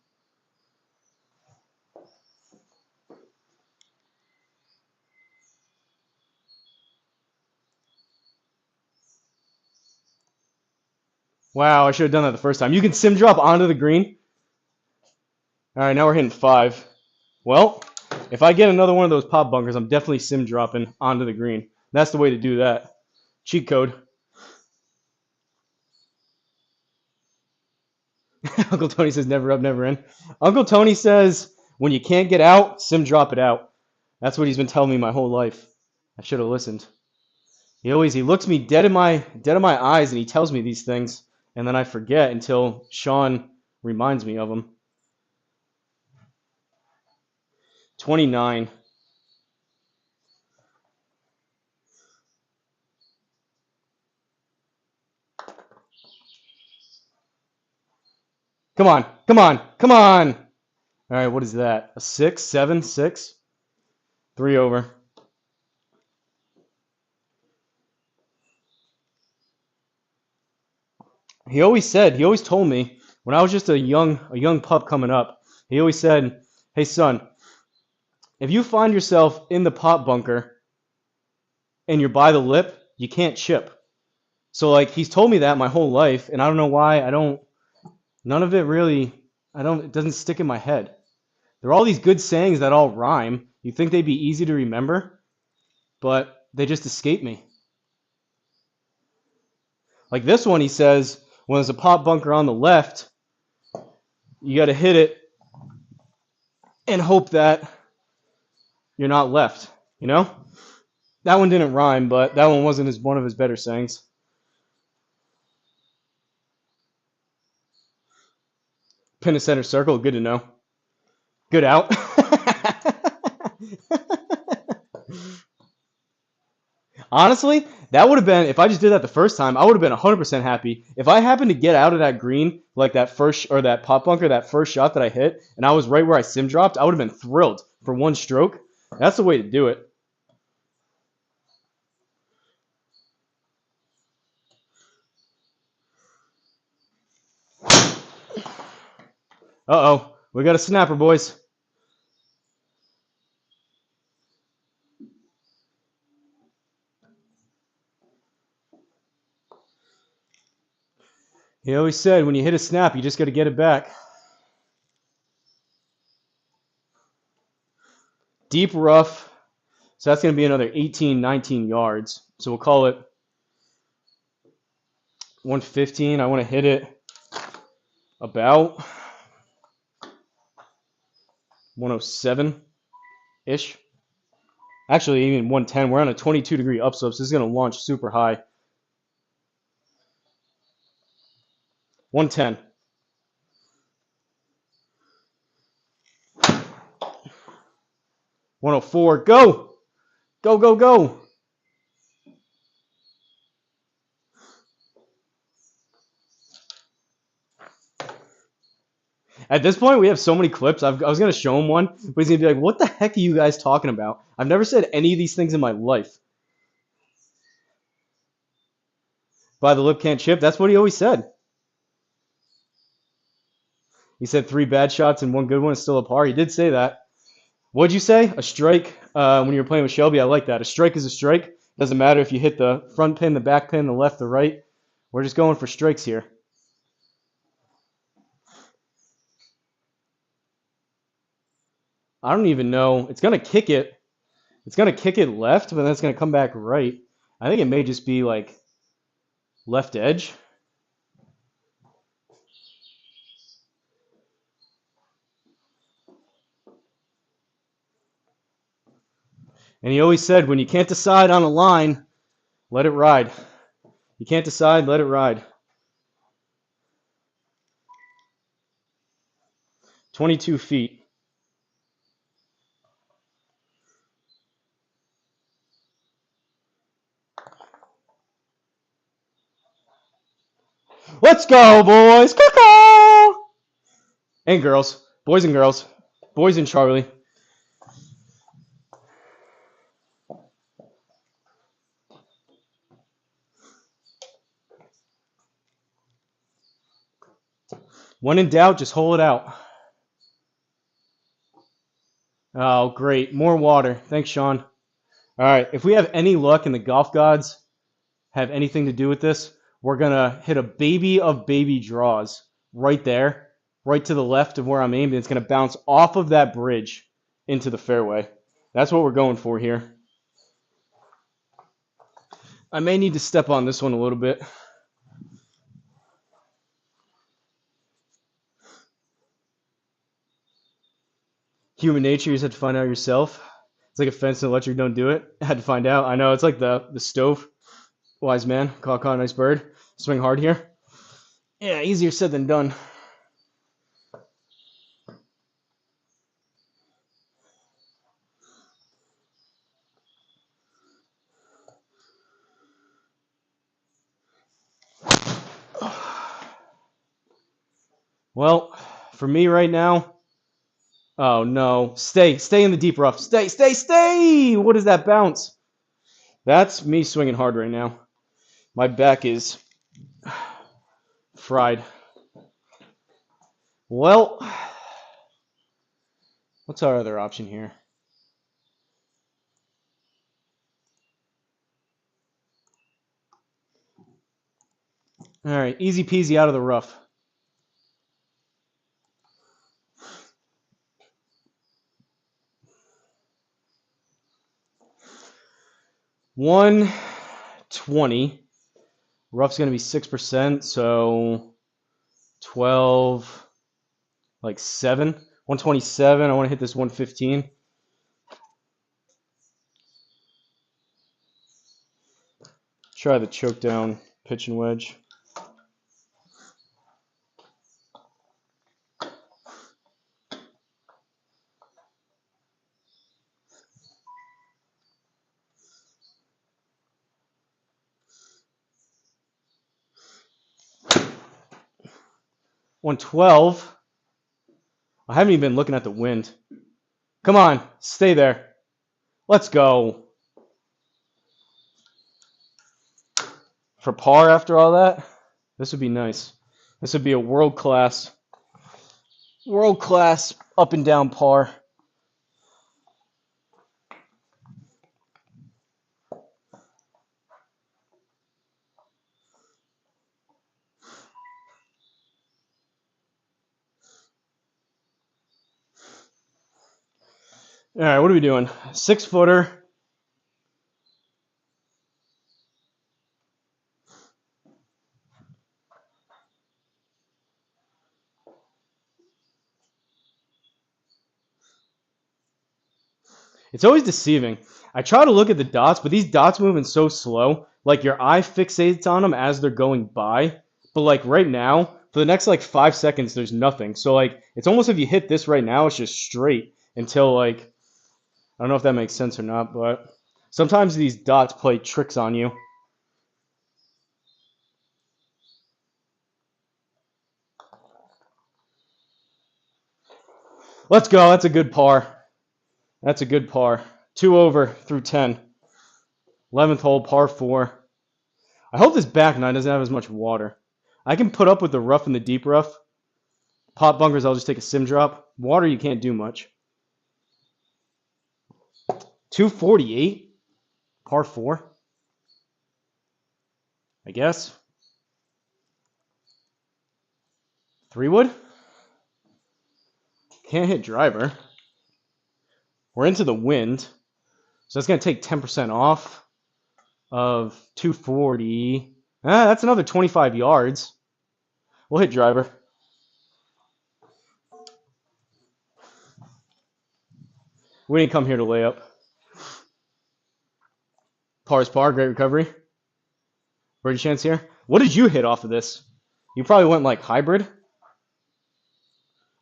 Wow, I should have done that the first time. You can sim drop onto the green. All right, now we're hitting 5. Well, if I get another one of those pop bunkers, I'm definitely sim dropping onto the green. That's the way to do that. Cheat code. Uncle Tony says never up, never in. Uncle Tony says when you can't get out, sim drop it out. That's what he's been telling me my whole life. I should have listened. He looks me dead in my eyes and he tells me these things, and then I forget until Sean reminds me of them. 29. Come on, come on, come on. All right, what is that? A 6, 7, 6? 3 over. He always told me when I was just a young pup coming up, he always said, "Hey son, if you find yourself in the pot bunker and you're by the lip, you can't chip." So like he's told me that my whole life, and I don't know why none of it really it doesn't stick in my head. There are all these good sayings that all rhyme. You think they'd be easy to remember, but they just escape me. Like this one, he says, when there's a pot bunker on the left, you got to hit it and hope that you're not left, you know? That one didn't rhyme, but that one wasn't one of his better sayings. Pin to center circle, good to know. Good out. Honestly, that would have been, if I just did that the first time, I would have been 100% happy. If I happened to get out of that green, like that first, or that pot bunker, that first shot that I hit, and I was right where I sim dropped, I would have been thrilled for one stroke. That's the way to do it. Uh-oh, we got a snapper, boys. He always said when you hit a snap, you just got to get it back. Deep rough. So that's going to be another 18, 19 yards. So we'll call it 115. I want to hit it about 107-ish. Actually, even 110. We're on a 22-degree upslope, so this is going to launch super high. 110. 104. Go! Go, go, go! At this point, we have so many clips. I was going to show him one, but he's going to be like, what the heck are you guys talking about? I've never said any of these things in my life. By the lip can't chip. That's what he always said. He said 3 bad shots and 1 good one is still a par. He did say that. What'd you say? A strike when you were playing with Shelby? I like that. A strike is a strike. Doesn't matter if you hit the front pin, the back pin, the left, the right. We're just going for strikes here. I don't even know. It's going to kick it. It's going to kick it left, but then it's going to come back right. I think it may just be like left edge. And he always said, when you can't decide on a line, let it ride. You can't decide, let it ride. 22 feet. Let's go, boys. Caw-caw! And girls. Boys and girls. Boys and Charlie. When in doubt, just hole it out. Oh, great. More water. Thanks, Sean. All right. If we have any luck and the golf gods have anything to do with this, we're going to hit a baby of baby draws right there, right to the left of where I'm aiming. It's going to bounce off of that bridge into the fairway. That's what we're going for here. I may need to step on this one a little bit. Human nature, you just have to find out yourself. It's like a fence and electric don't do it. I had to find out. I know, it's like the stove. Wise man, caught a nice bird. Swing hard here. Yeah, easier said than done. Well, for me right now, oh no, stay in the deep rough. Stay! What is that bounce? That's me swinging hard right now. My back is fried. Well, what's our other option here? All right, easy peasy out of the rough. $120. Rough's going to be 6%, so 12, like 7. 127. I want to hit this 115. Try the choke down pitch and wedge. $112. I haven't even been looking at the wind. Come on, stay there. Let's go. For par after all that, this would be nice. This would be a world-class up and down par. All right, what are we doing? 6-footer. It's always deceiving. I try to look at the dots, but these dots moving so slow. Like your eye fixates on them as they're going by. But like right now, for the next like 5 seconds, there's nothing. So like it's almost if you hit this right now, it's just straight until like I don't know if that makes sense or not, but sometimes these dots play tricks on you. Let's go. That's a good par. That's a good par. 2 over through 10. 11th hole, par 4. I hope this back nine doesn't have as much water. I can put up with the rough and the deep rough. Pot bunkers, I'll just take a sim drop. Water, you can't do much. 248, par 4. I guess. 3-wood. Can't hit driver. We're into the wind. So that's going to take 10% off of 240. That's another 25 yards. We'll hit driver. We didn't come here to lay up. Par's par, great recovery. Birdie chance here. What did you hit off of this? You probably went like hybrid.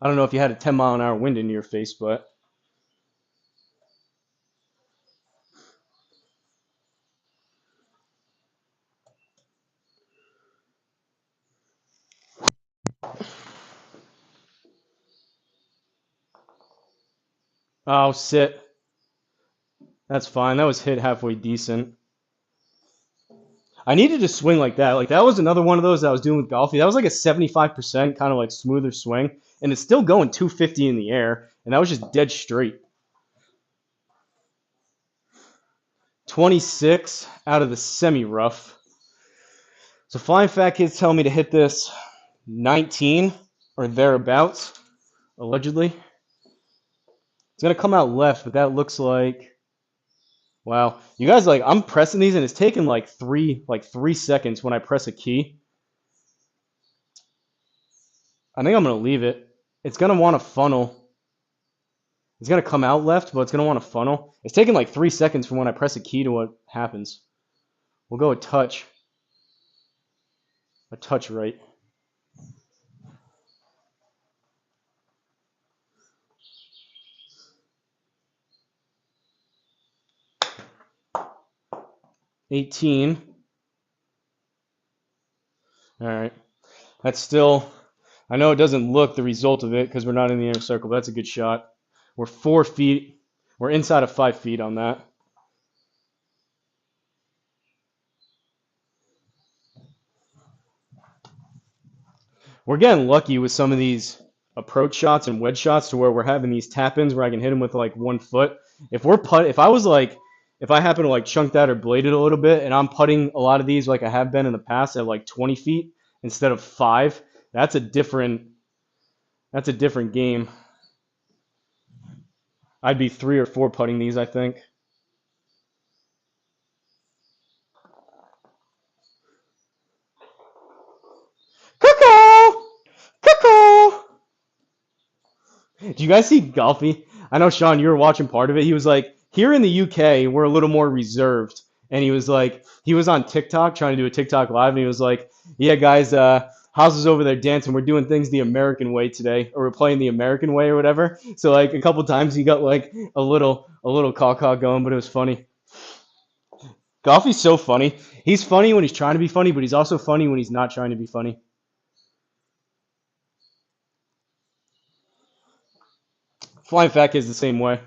I don't know if you had a 10-mile-an-hour wind in your face, but... Oh, sit. That's fine. That was hit halfway decent. I needed to swing like that. Like, that was another one of those that I was doing with golfy. That was like a 75% kind of like smoother swing. And it's still going 250 in the air. And that was just dead straight. 26 out of the semi-rough. So FlyinFatKid's telling me to hit this 19 or thereabouts, allegedly. It's going to come out left, but that looks like... Wow. You guys, like, I'm pressing these, and it's taking like three seconds when I press a key. I think I'm going to leave it. It's going to want to funnel. It's going to come out left, but it's going to want to funnel. It's taking like 3 seconds from when I press a key to what happens. We'll go a touch. A touch right. $18. All right. That's still... I know it doesn't look the result of it because we're not in the inner circle, but that's a good shot. We're 4 feet. We're inside of 5 feet on that. We're getting lucky with some of these approach shots and wedge shots to where we're having these tap-ins where I can hit them with like 1 foot. If I happen to like chunk that or blade it a little bit and I'm putting a lot of these like I have been in the past at like 20 feet instead of 5, that's a different game. I'd be 3 or 4 putting these, I think. Cuckoo! Cuckoo! Do you guys see Golfy? I know, Sean, you were watching part of it. He was like, here in the UK, we're a little more reserved. And he was like, he was on TikTok trying to do a TikTok live, and he was like, yeah, guys, House's over there dancing. We're doing things the American way today, or we're playing the American way or whatever. So like a couple times he got like a little caw going, but it was funny. Golfy's so funny. He's funny when he's trying to be funny, but he's also funny when he's not trying to be funny. FlyinFatKid is the same way.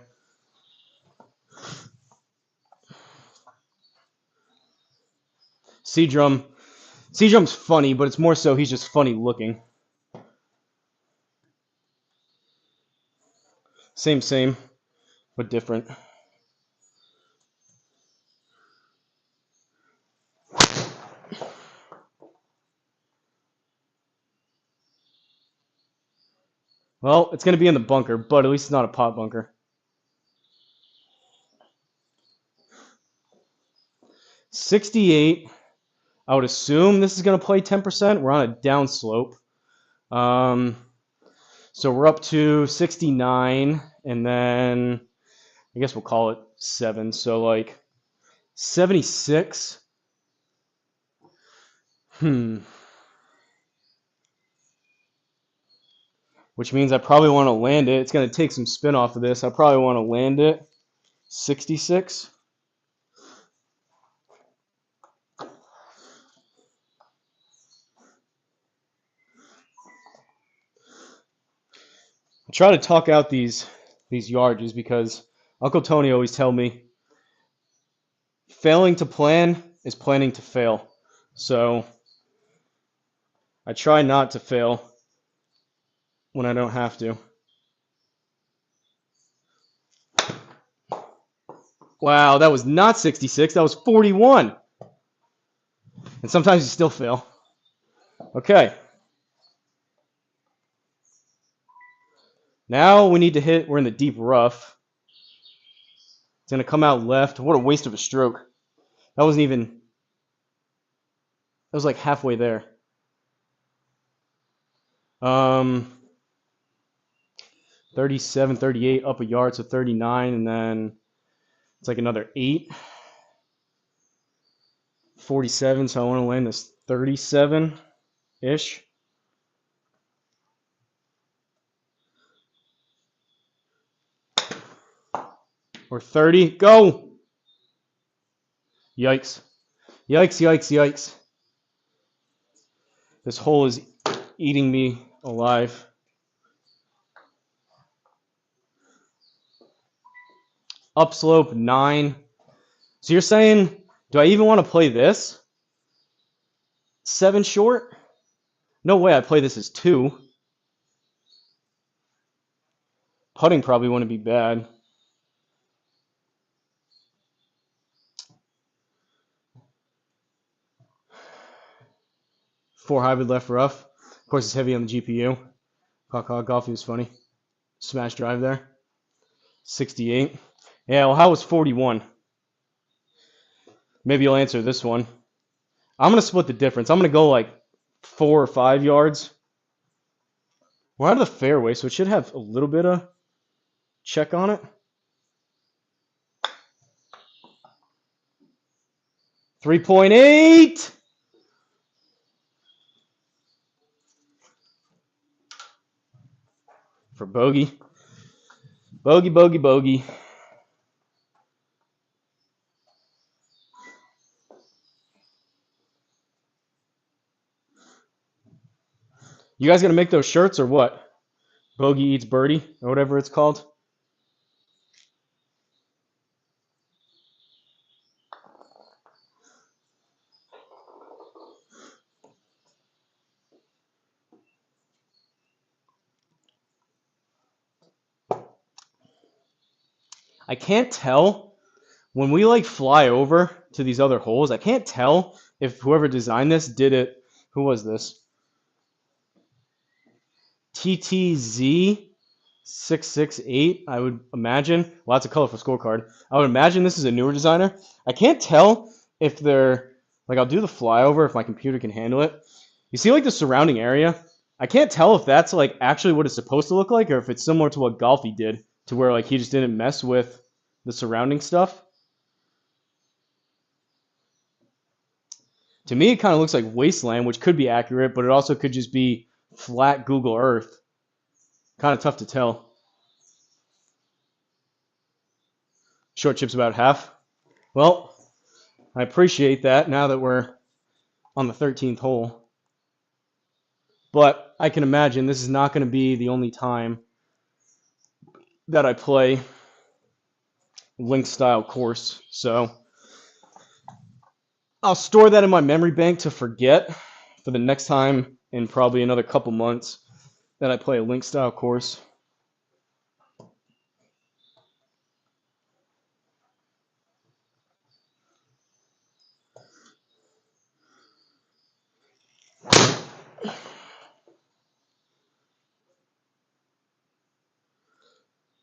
Seedrum's funny, but it's more so he's just funny looking. Same, but different. Well, it's going to be in the bunker, but at least it's not a pot bunker. 68. I would assume this is going to play 10%. We're on a downslope. So we're up to 69, and then I guess we'll call it 7. So like 76. Which means I probably want to land it. It's going to take some spin off of this. I probably want to land it 66. I try to talk out these yardages because Uncle Tony always tell me failing to plan is planning to fail. So I try not to fail when I don't have to. Wow, that was not 66. That was 41. And sometimes you still fail. Okay. Now we need to hit, we're in the deep rough. It's going to come out left. What a waste of a stroke. That wasn't even, that was like halfway there. 37, 38, up a yard, so 39, and then it's like another 8. 47, so I want to land this 37-ish. Or 30. Go! Yikes. Yikes, yikes, yikes. This hole is eating me alive. Upslope 9. So you're saying, do I even want to play this? 7 short? No way I play this as 2. Putting probably wouldn't be bad. Four hybrid left rough. Of course, it's heavy on the GPU. Golfy was funny. Smash drive there. 68. Yeah, well, how was 41? Maybe you'll answer this one. I'm going to split the difference. I'm going to go like 4 or 5 yards. We're out of the fairway, so it should have a little bit of check on it. 3.8. For bogey. Bogey, bogey, bogey. You guys gonna make those shirts or what? Bogey eats birdie or whatever it's called. I can't tell when we like fly over to these other holes. I can't tell if whoever designed this did it. Who was this? TTZ668, I would imagine. Lots of colorful scorecard. I would imagine this is a newer designer. I can't tell if they're, like, I'll do the flyover if my computer can handle it. You see, like, the surrounding area? I can't tell if that's, like, actually what it's supposed to look like or if it's similar to what Golfy did, to where, like, he just didn't mess with the surrounding stuff. To me, it kind of looks like wasteland, which could be accurate, but it also could just be flat Google Earth. Kind of tough to tell. Short chip's about half. Well, I appreciate that now that we're on the 13th hole. But I can imagine this is not going to be the only time that I play link style course. So I'll store that in my memory bank to forget for the next time in probably another couple months that I play a link style course.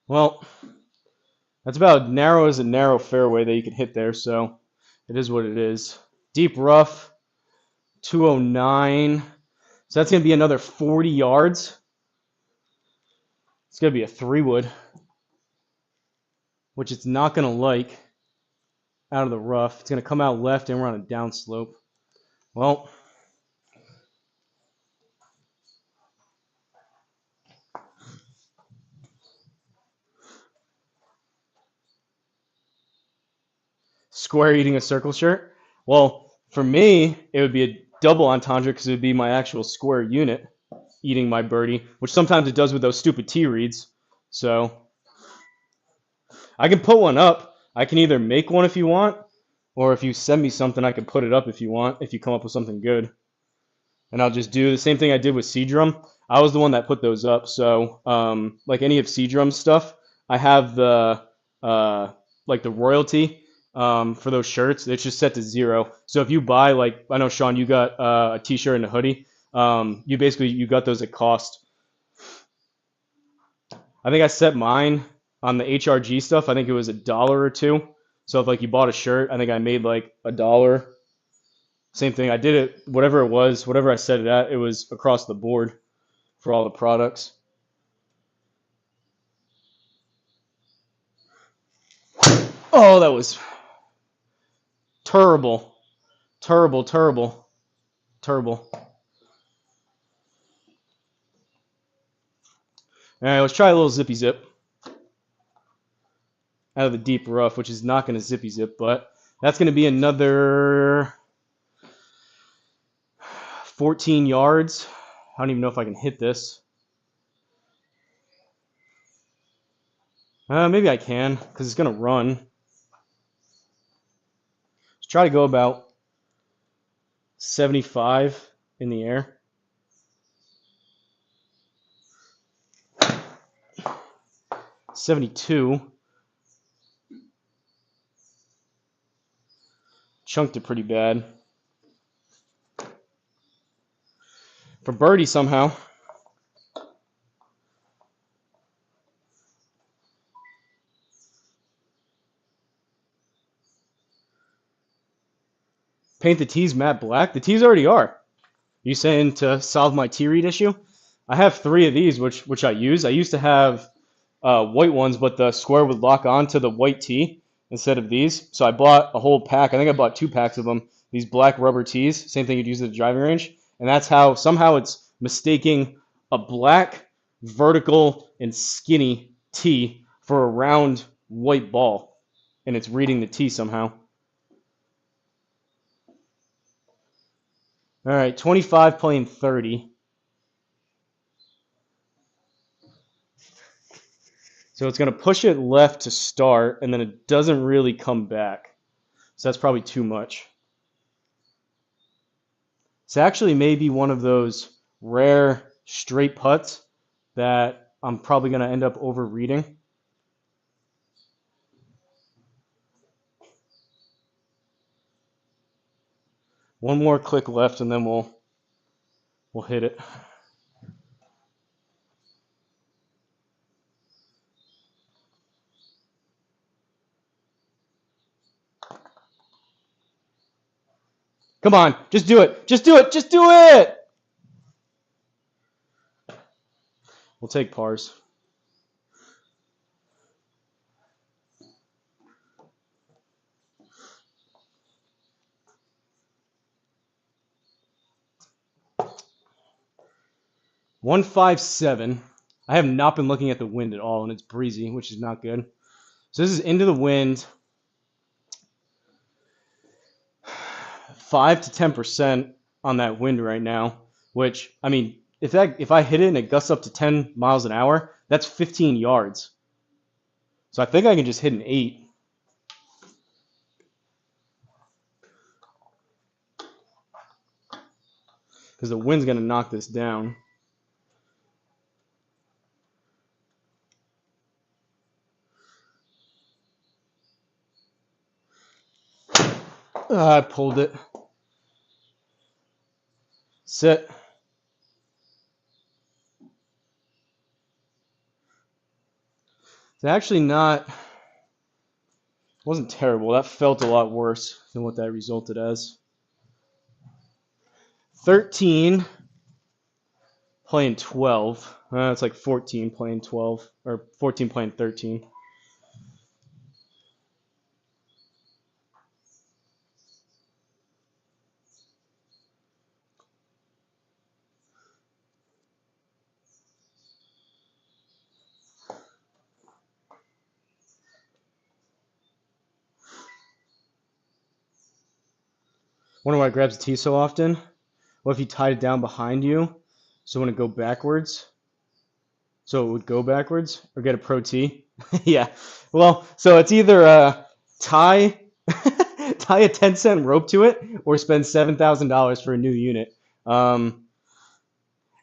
Well, that's about as narrow as a narrow fairway that you can hit there, so it is what it is. Deep rough, 209. So that's going to be another 40 yards. It's going to be a 3-wood. which it's not going to like out of the rough. It's going to come out left, and we're on a downslope. Well, square eating a circle shirt. Well, for me, it would be a double entendre because it would be my actual square unit eating my birdie, which sometimes it does with those stupid T reads. So I can put one up. I can either make one if you want, or if you send me something, I can put it up if you want, if you come up with something good. And I'll just do the same thing I did with C-Drum. I was the one that put those up. So like any of C-Drum's stuff, I have the like the royalty for those shirts. It's just set to 0. So if you buy, like, I know, Sean, you got a t-shirt and a hoodie. You got those at cost. I think I set mine on the HRG stuff. I think it was $1 or $2. So if like you bought a shirt, I think I made like $1. Same thing. I did it, whatever it was, whatever I set it at, it was across the board for all the products. Oh, that was terrible. Terrible, terrible, terrible. All right, let's try a little zippy zip out of the deep rough, which is not going to zippy zip, but that's going to be another 14 yards. I don't even know if I can hit this. Maybe I can, because it's going to run. Let's try to go about 75 in the air. $72. Chunked it pretty bad. For birdie somehow. Paint the tees matte black. The tees already are. You saying to solve my T-read issue? I have 3 of these, which I use. I used to have white ones, but the square would lock on to the white tee instead of these. So I bought a whole pack. I think I bought 2 packs of them. These black rubber tees, same thing you'd use at the driving range. And that's how somehow it's mistaking a black, vertical, and skinny tee for a round white ball. And it's reading the tee somehow. All right, 25 playing 30. So it's going to push it left to start, and then it doesn't really come back. So that's probably too much. It's actually maybe one of those rare straight putts that I'm probably going to end up overreading. One more click left, and then we'll hit it. Come on, just do it. Just do it. Just do it. We'll take pars. $157. I have not been looking at the wind at all, and it's breezy, which is not good. So this is into the wind. 5 to 10% on that wind right now, which, I mean, if I hit it and it gusts up to 10 miles an hour, that's 15 yards. So I think I can just hit an 8. Because the wind's going to knock this down. I pulled it. Sit. It's actually not, wasn't terrible. That felt a lot worse than what that resulted as. 13 playing 12. It's like 14 playing 12, or 14 playing 13. Wonder why it grabs the tee so often. What if you tied it down behind you, so when it go backwards, so it would go backwards, or get a pro tee? Yeah. Well, so it's either tie tie a 10-cent rope to it, or spend $7,000 for a new unit.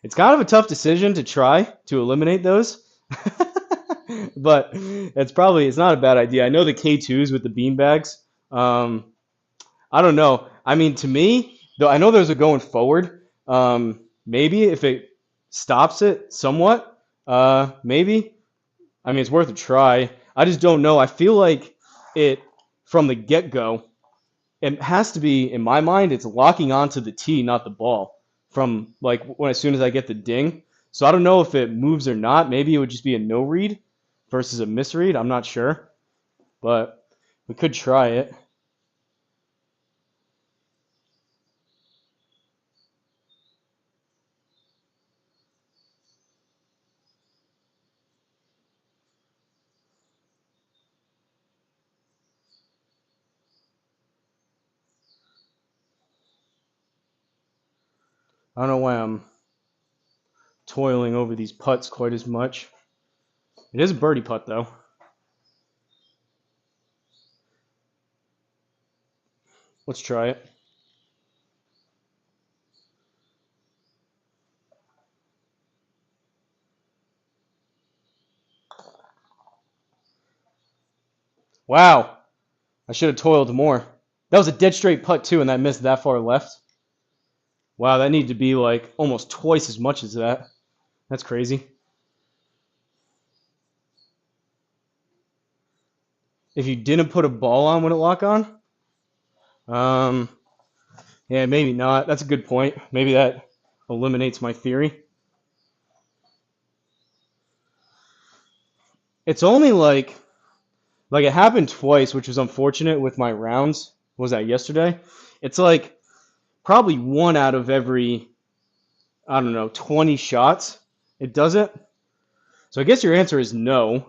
It's kind of a tough decision to try to eliminate those. But it's not a bad idea. I know the K2s with the bean bags. I don't know. I mean, to me, though, I know those are going forward. Maybe if it stops it somewhat, maybe. I mean, it's worth a try. I just don't know. I feel like it, from the get-go, it has to be, in my mind, it's locking onto the tee, not the ball, from like as soon as I get the ding. So I don't know if it moves or not. Maybe it would just be a no read versus a misread. I'm not sure, but we could try it. I don't know why I'm toiling over these putts quite as much. It is a birdie putt, though. Let's try it. Wow. I should have toiled more. That was a dead straight putt, too, and that missed that far left. Wow, that needed to be like almost twice as much as that. That's crazy. If you didn't put a ball on, would it lock on? Yeah, maybe not. That's a good point. Maybe that eliminates my theory. It's only like it happened twice, which was unfortunate with my rounds. What was that, yesterday? It's like probably one out of every, I don't know, 20 shots. It does it. So I guess your answer is no.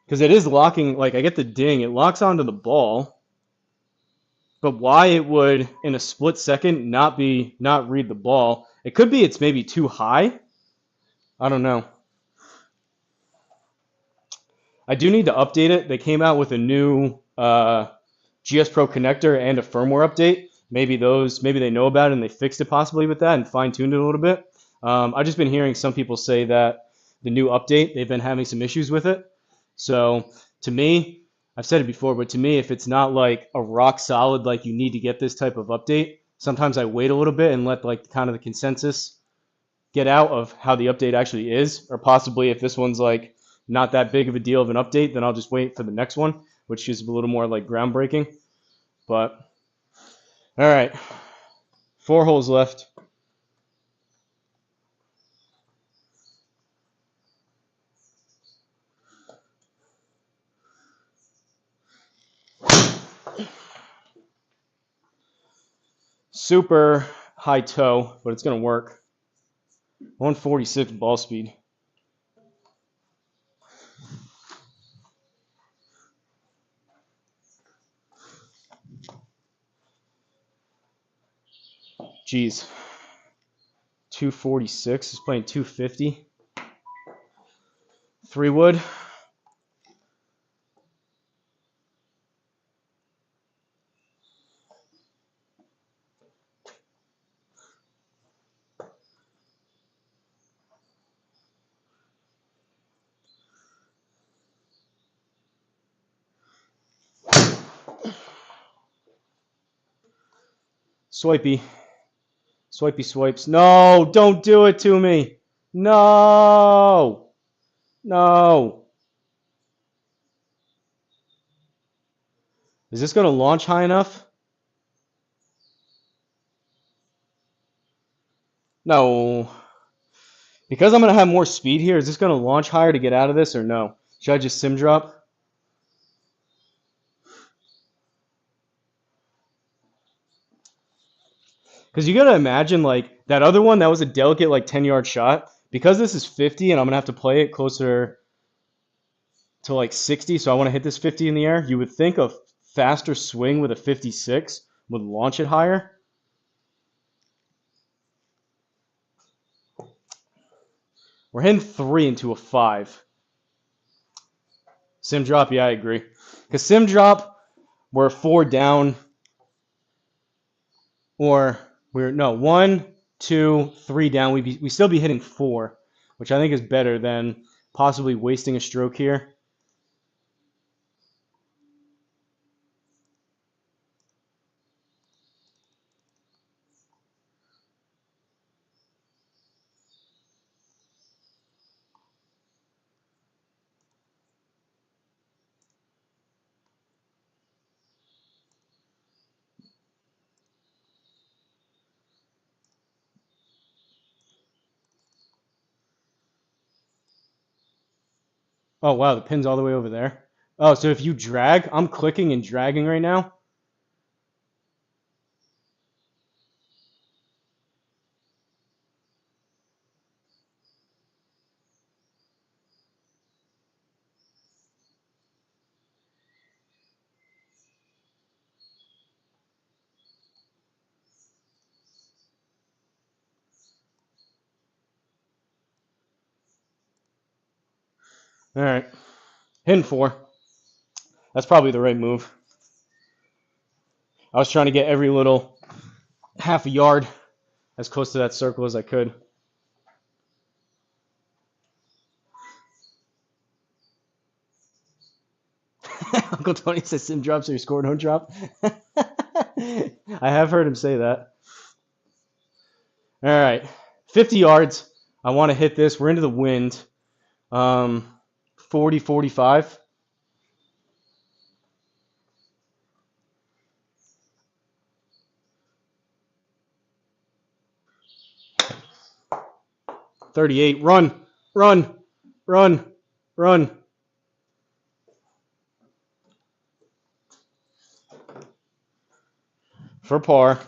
Because it is locking, like I get the ding, it locks onto the ball. But why it would, in a split second, not read the ball? It could be it's maybe too high. I don't know. I do need to update it. They came out with a new GSPro connector and a firmware update. Maybe they know about it and they fixed it possibly with that and fine-tuned it a little bit. I've just been hearing some people say that the new update, they've been having some issues with it. So to me, I've said it before, but to me, if it's not like a rock solid, like you need to get this type of update, sometimes I wait a little bit and let like kind of the consensus get out of how the update actually is, or possibly if this one's like not that big of a deal of an update, then I'll just wait for the next one, which is a little more like groundbreaking. But all right, 4 holes left. Super high toe, but it's gonna work. 146 ball speed. Jeez. 246 is playing 250. 3 wood. Swipey. Swipey swipes. No, don't do it to me. No. No. Is this going to launch high enough? No. Because I'm going to have more speed here, is this going to launch higher to get out of this or no? Should I just sim drop? Because you got to imagine, like, that other one, that was a delicate, like, 10-yard shot. Because this is 50 and I'm going to have to play it closer to, like, 60, so I want to hit this 50 in the air, you would think a faster swing with a 56 would launch it higher. We're hitting 3 into a 5. Sim drop, yeah, I agree. Because sim drop, we're 4 down, or we're no 1, 2, 3 down. We still be hitting 4, which I think is better than possibly wasting a stroke here. Oh, wow, the pin's all the way over there. Oh, so if you drag, I'm clicking and dragging right now. All right, hitting 4. That's probably the right move. I was trying to get every little half a yard as close to that circle as I could. Uncle Tony says sim drop, so your score don't drop. I have heard him say that. All right, 50 yards. I want to hit this. We're into the wind. 40, 45. $38. Run, run, run, run. For par.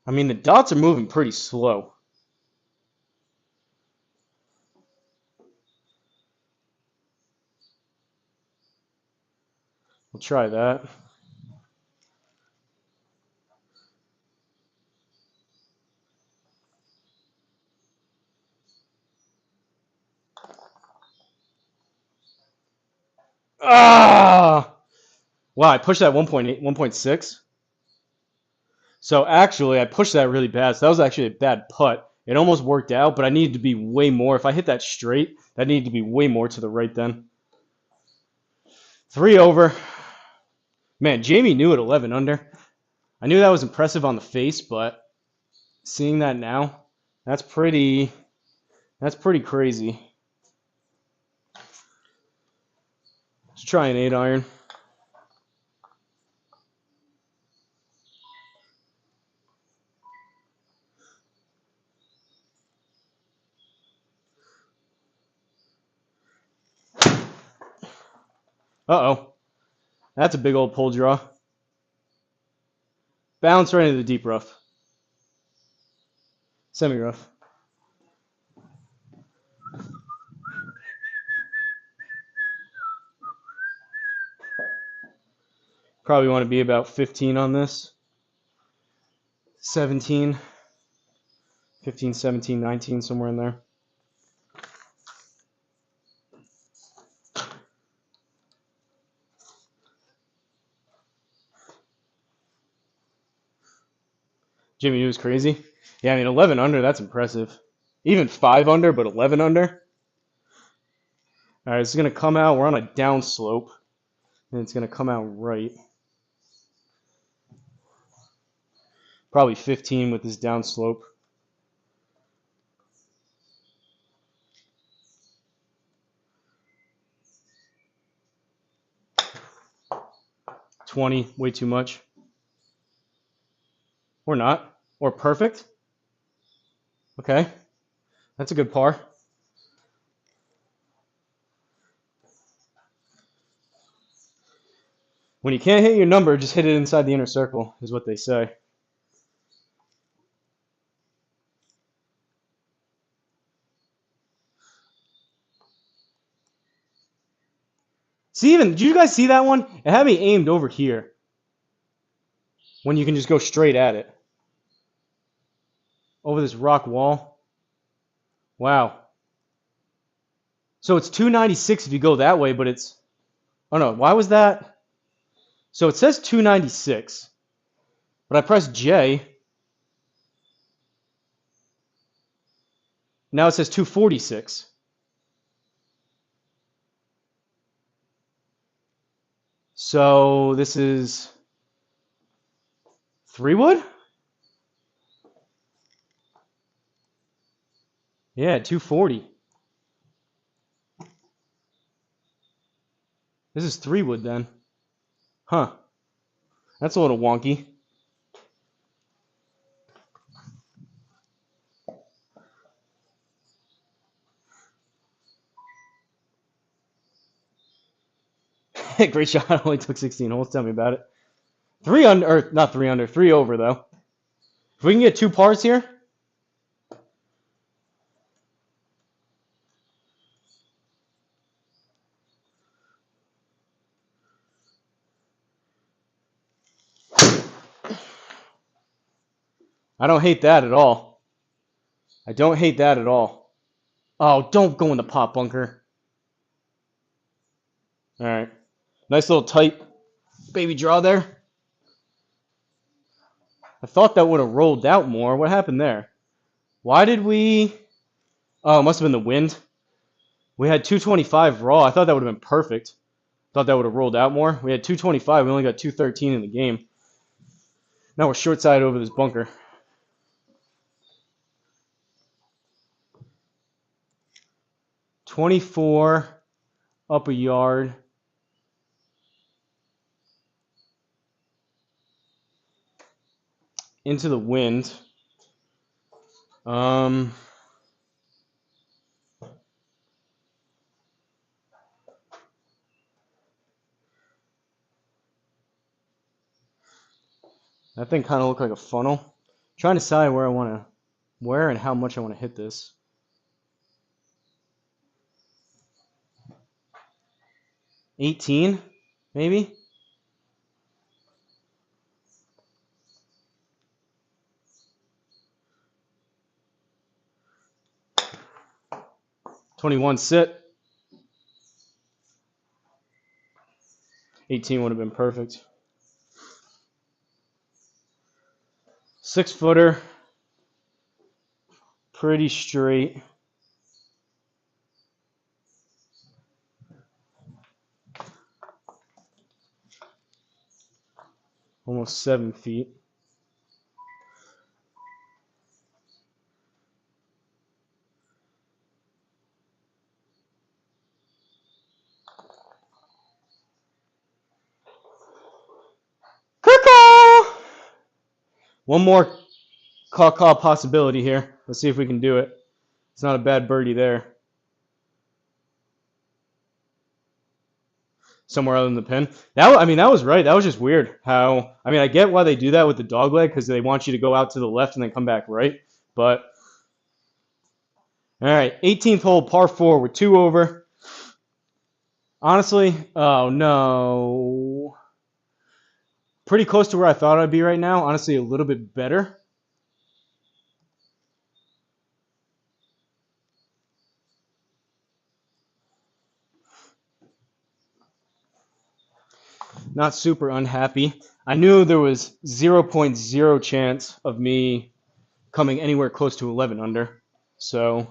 I mean, the dots are moving pretty slow. We'll try that. Ah! Wow, I pushed that 1.8, 1.6. So actually, I pushed that really bad. So that was actually a bad putt. It almost worked out, but I needed to be way more. If I hit that straight, that needed to be way more to the right then. 3 over. Man, Jamie knew at 11 under. I knew that was impressive on the face, but seeing that now, that's pretty crazy. Let's try an 8 iron. Uh-oh. That's a big old pull draw. Bounce right into the deep rough. Semi-rough. Probably want to be about 15 on this. 17. 15, 17, 19, somewhere in there. Jimmy New's crazy. Yeah, I mean, 11 under, that's impressive. Even 5 under, but 11 under. All right, it's going to come out. We're on a down slope, and it's going to come out right. Probably 15 with this down slope. $20, way too much. Or not. Or perfect. Okay. That's a good par. When you can't hit your number, just hit it inside the inner circle, is what they say. See, even, did you guys see that one? It had me aimed over here. When you can just go straight at it. Over this rock wall. Wow. So it's 296 if you go that way, but it's... Oh no, why was that? So it says 296. But I pressed J. Now it says 246. So this is 3 wood? Yeah, 240. This is 3 wood then. Huh. That's a little wonky. Great shot. Only took 16 holes. Tell me about it. 3 under, or not 3 under, 3 over though. If we can get 2 pars here. I don't hate that at all. I don't hate that at all. Oh, don't go in the pot bunker. All right. Nice little tight baby draw there. I thought that would have rolled out more. What happened there? Why did we... Oh, it must have been the wind. We had 225 raw. I thought that would have been perfect. Thought that would have rolled out more. We had 225. We only got 213 in the game. Now we're short side over this bunker. $24 up a yard. Into the wind. That thing kind of looked like a funnel. I'm trying to decide where and how much I want to hit this. $18, maybe? $21 sit. 18 would have been perfect. 6-footer. Pretty straight. Almost 7 feet. Caw-caw! One more caw-caw possibility here. Let's see if we can do it. It's not a bad birdie there. Somewhere other than the pin. That was right. That was just weird. How I get why they do that with the dog leg because they want you to go out to the left and then come back right. But all right, 18th hole, par 4 with 2 over. Honestly, oh no. Pretty close to where I thought I'd be right now. Honestly, a little bit better. Not super unhappy. I knew there was 0.0 chance of me coming anywhere close to 11 under. So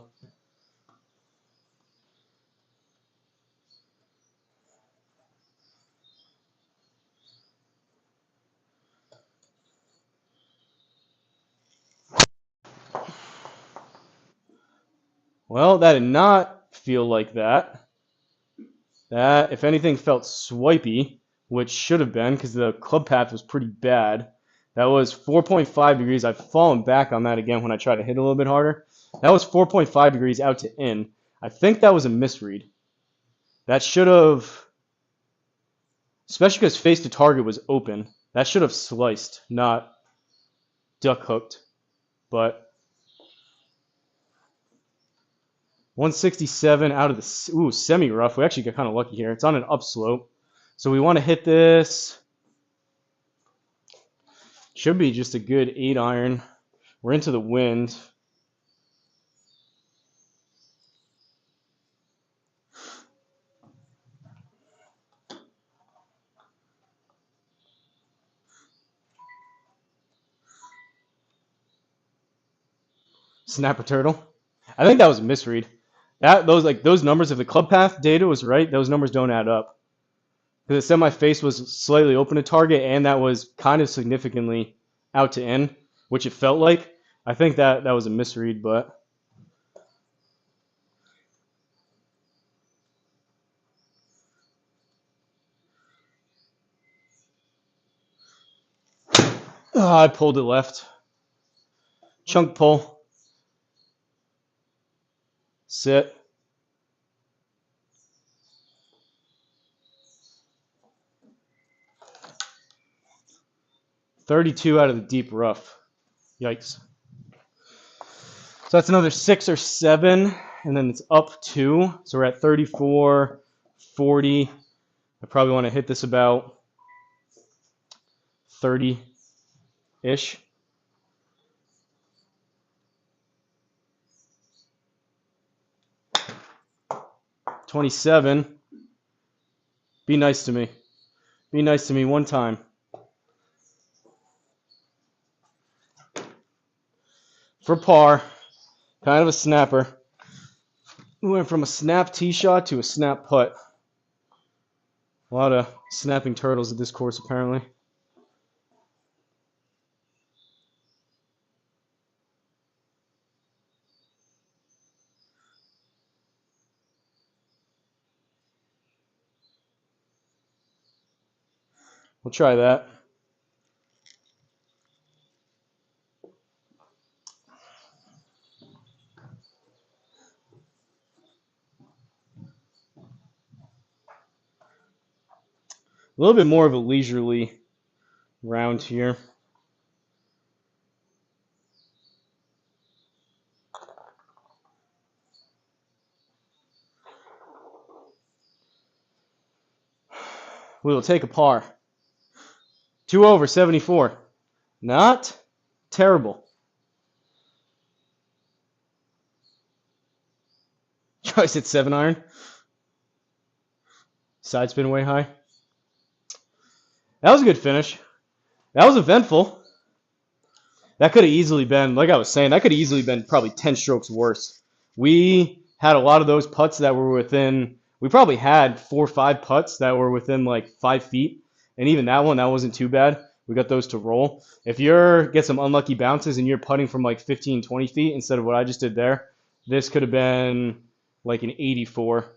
well, that did not feel like that. That, if anything, felt swipey, which should have been because the club path was pretty bad. That was 4.5 degrees. I've fallen back on that again when I try to hit a little bit harder. That was 4.5 degrees out to in. I think that was a misread. That should have... especially because face to target was open. That should have sliced, not duck hooked. But 167 out of the semi rough. We actually got kind of lucky here. It's on an upslope, so we want to hit this. Should be just a good 8-iron. We're into the wind. Snapper turtle. I think that was a misread. Those numbers, if the club path data was right, those numbers don't add up. Because it said my face was slightly open to target, and that was kind of significantly out to in, which it felt like. I think that was a misread, but I pulled it left. Chunk pull. Sit. $32 out of the deep rough. Yikes. So that's another 6 or 7, and then it's up 2. So we're at 34, 40. I probably want to hit this about 30-ish. $27. Be nice to me. Be nice to me one time. For par, kind of a snapper. We went from a snap tee shot to a snap putt. A lot of snapping turtles at this course, apparently. We'll try that. A little bit more of a leisurely round here. We will take a par. 2 over, 74. Not terrible. Choice at 7-iron. Side spin way high. That was a good finish. That was eventful. That could have easily been, like I was saying, that could have easily been probably 10 strokes worse. We had a lot of those putts that were within, we probably had 4 or 5 putts that were within like 5 feet. And even that one, that wasn't too bad. We got those to roll. If you get some unlucky bounces and you're putting from like 15, 20 feet instead of what I just did there, this could have been like an 84,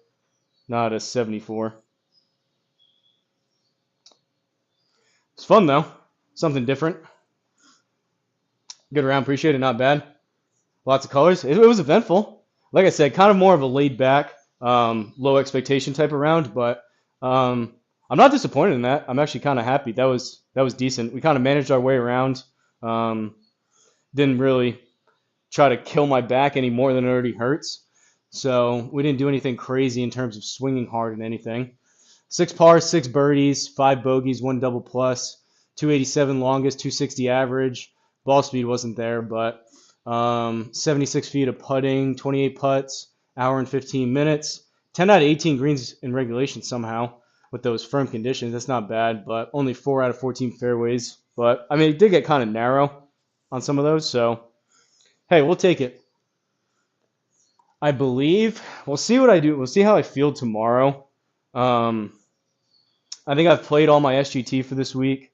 not a 74. It's fun though. Something different. Good round. Appreciate it. Not bad. Lots of colors. It was eventful. Like I said, kind of more of a laid back, low expectation type of round, but I'm not disappointed in that. I'm actually kind of happy. That was decent. We kind of managed our way around. Didn't really try to kill my back any more than it already hurts. So we didn't do anything crazy in terms of swinging hard and anything. 6 pars, 6 birdies, 5 bogeys, 1 double plus, 287 longest, 260 average. Ball speed wasn't there, but 76 feet of putting, 28 putts, hour and 15 minutes. 10 out of 18 greens in regulation somehow with those firm conditions. That's not bad, but only 4 out of 14 fairways. But, I mean, it did get kind of narrow on some of those, so, hey, we'll take it. I believe. We'll see what I do. We'll see how I feel tomorrow. I think I've played all my SGT for this week.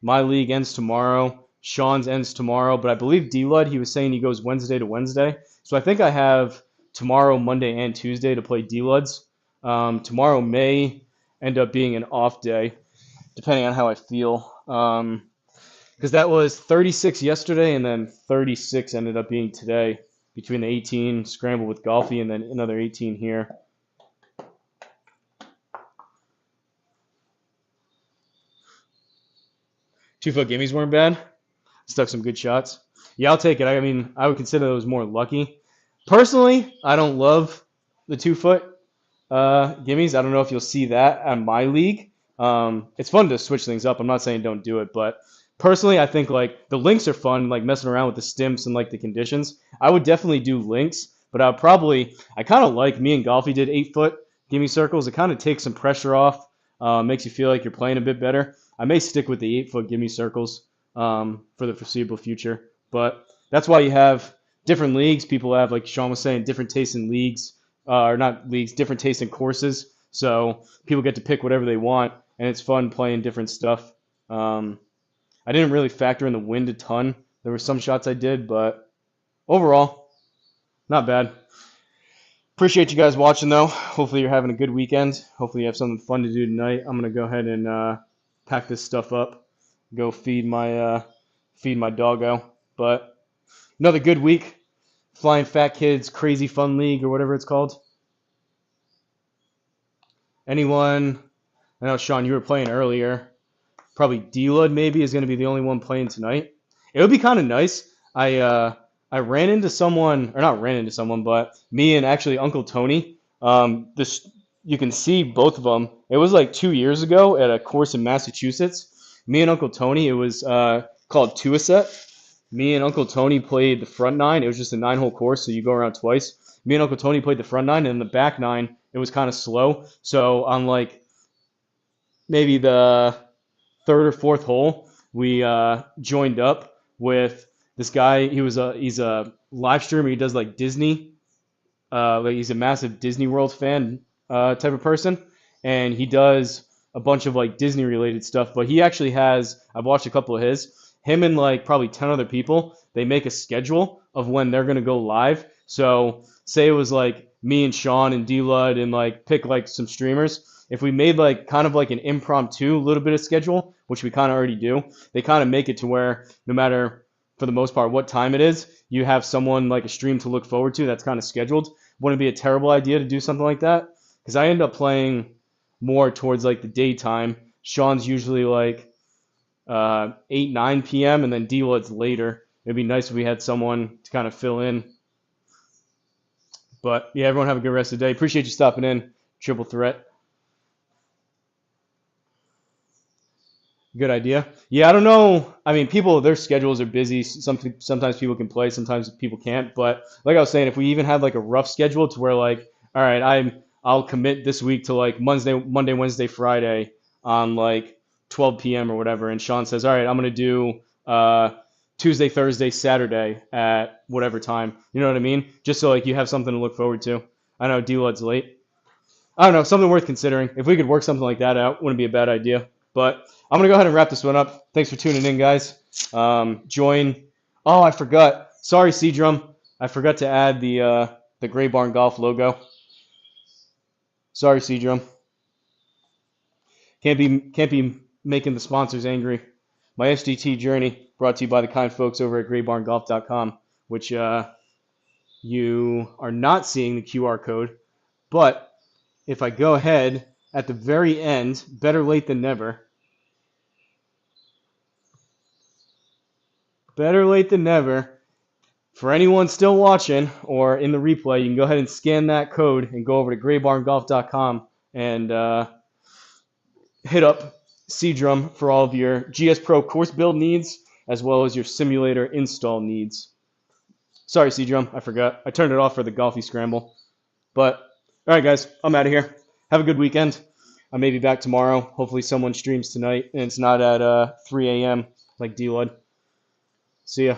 My league ends tomorrow. Sean's ends tomorrow. But I believe D-Lud, he was saying he goes Wednesday to Wednesday. So I think I have tomorrow, Monday, and Tuesday to play D-Luds. Tomorrow may end up being an off day, depending on how I feel. Because that was 36 yesterday, and then 36 ended up being today between the 18 scramble with Golfy and then another 18 here. 2-foot gimmies weren't bad. Stuck some good shots. Yeah, I'll take it. I mean, I would consider those more lucky. Personally, I don't love the 2-foot gimmies. I don't know if you'll see that on my league. It's fun to switch things up. I'm not saying don't do it, but personally, I think like the links are fun, like messing around with the stimps and like the conditions. I would definitely do links, but I kind of like me and Golfy did 8-foot gimme circles. It kind of takes some pressure off, makes you feel like you're playing a bit better. I may stick with the 8-foot gimme circles for the foreseeable future, but that's why you have different leagues. People have, like Sean was saying, different tastes in leagues, or not leagues, different tastes in courses. So people get to pick whatever they want, and it's fun playing different stuff. I didn't really factor in the wind a ton. There were some shots I did, but overall, not bad. Appreciate you guys watching, though. Hopefully you're having a good weekend. Hopefully you have something fun to do tonight. I'm going to go ahead and pack this stuff up, go feed my doggo. But another good week. FlyinFatKid's Crazy Fun League, or whatever it's called. Anyone? I know, Sean, you were playing earlier. Probably D-Lud maybe is going to be the only one playing tonight. It would be kind of nice. I ran into someone, or not ran into someone, but me and actually Uncle Tony. This you can see both of them. It was like 2 years ago at a course in Massachusetts. Me and Uncle Tony. It was called Two-A-Set. Me and Uncle Tony played the front 9. It was just a 9-hole course, so you go around twice. Me and Uncle Tony played the front 9, and the back 9, it was kind of slow. So on like maybe the 3rd or 4th hole, we joined up with this guy. He's a live streamer. He does like Disney, like he's a massive Disney World fan type of person, and he does a bunch of like Disney related stuff. But he actually has, I've watched a couple of him and like probably 10 other people. They make a schedule of when they're gonna go live. So say it was like me and Sean and D-Lud and like pick like some streamers. If we made like kind of like an impromptu little bit of schedule, which we kind of already do, they kind of make it to where no matter, for the most part, what time it is, you have someone like a stream to look forward to that's kind of scheduled. Wouldn't be a terrible idea to do something like that, because I end up playing more towards like the daytime. Sean's usually like 8, 9 p.m. and then D-Lud's later. It'd be nice if we had someone to kind of fill in. But yeah, everyone have a good rest of the day. Appreciate you stopping in. Triple Threat. Good idea. Yeah, I don't know. I mean, people, their schedules are busy. Sometimes people can play, sometimes people can't. But like I was saying, if we even had like a rough schedule to where like, all right, I'll commit this week to like Monday, Wednesday, Friday on like 12 p.m. or whatever, and Sean says, all right, I'm going to do Tuesday, Thursday, Saturday at whatever time. You know what I mean? Just so like you have something to look forward to. I know D-Lud's late. I don't know, something worth considering. If we could work something like that out, wouldn't be a bad idea. But I'm going to go ahead and wrap this one up. Thanks for tuning in, guys. Join. Oh, I forgot. Sorry, C-Drum. I forgot to add the Gray Barn Golf logo. Sorry, C-Drum. Can't be making the sponsors angry. My SGT journey brought to you by the kind folks over at graybarngolf.com, which you are not seeing the QR code. But if I go ahead at the very end, better late than never. Better late than never. For anyone still watching or in the replay, you can go ahead and scan that code and go over to graybarngolf.com and hit up C-Drum for all of your GSPro course build needs as well as your simulator install needs. Sorry, C-Drum, I forgot. I turned it off for the Golfy Scramble. But, all right, guys, I'm out of here. Have a good weekend. I may be back tomorrow. Hopefully someone streams tonight and it's not at 3 a.m. like D-Lud. See ya.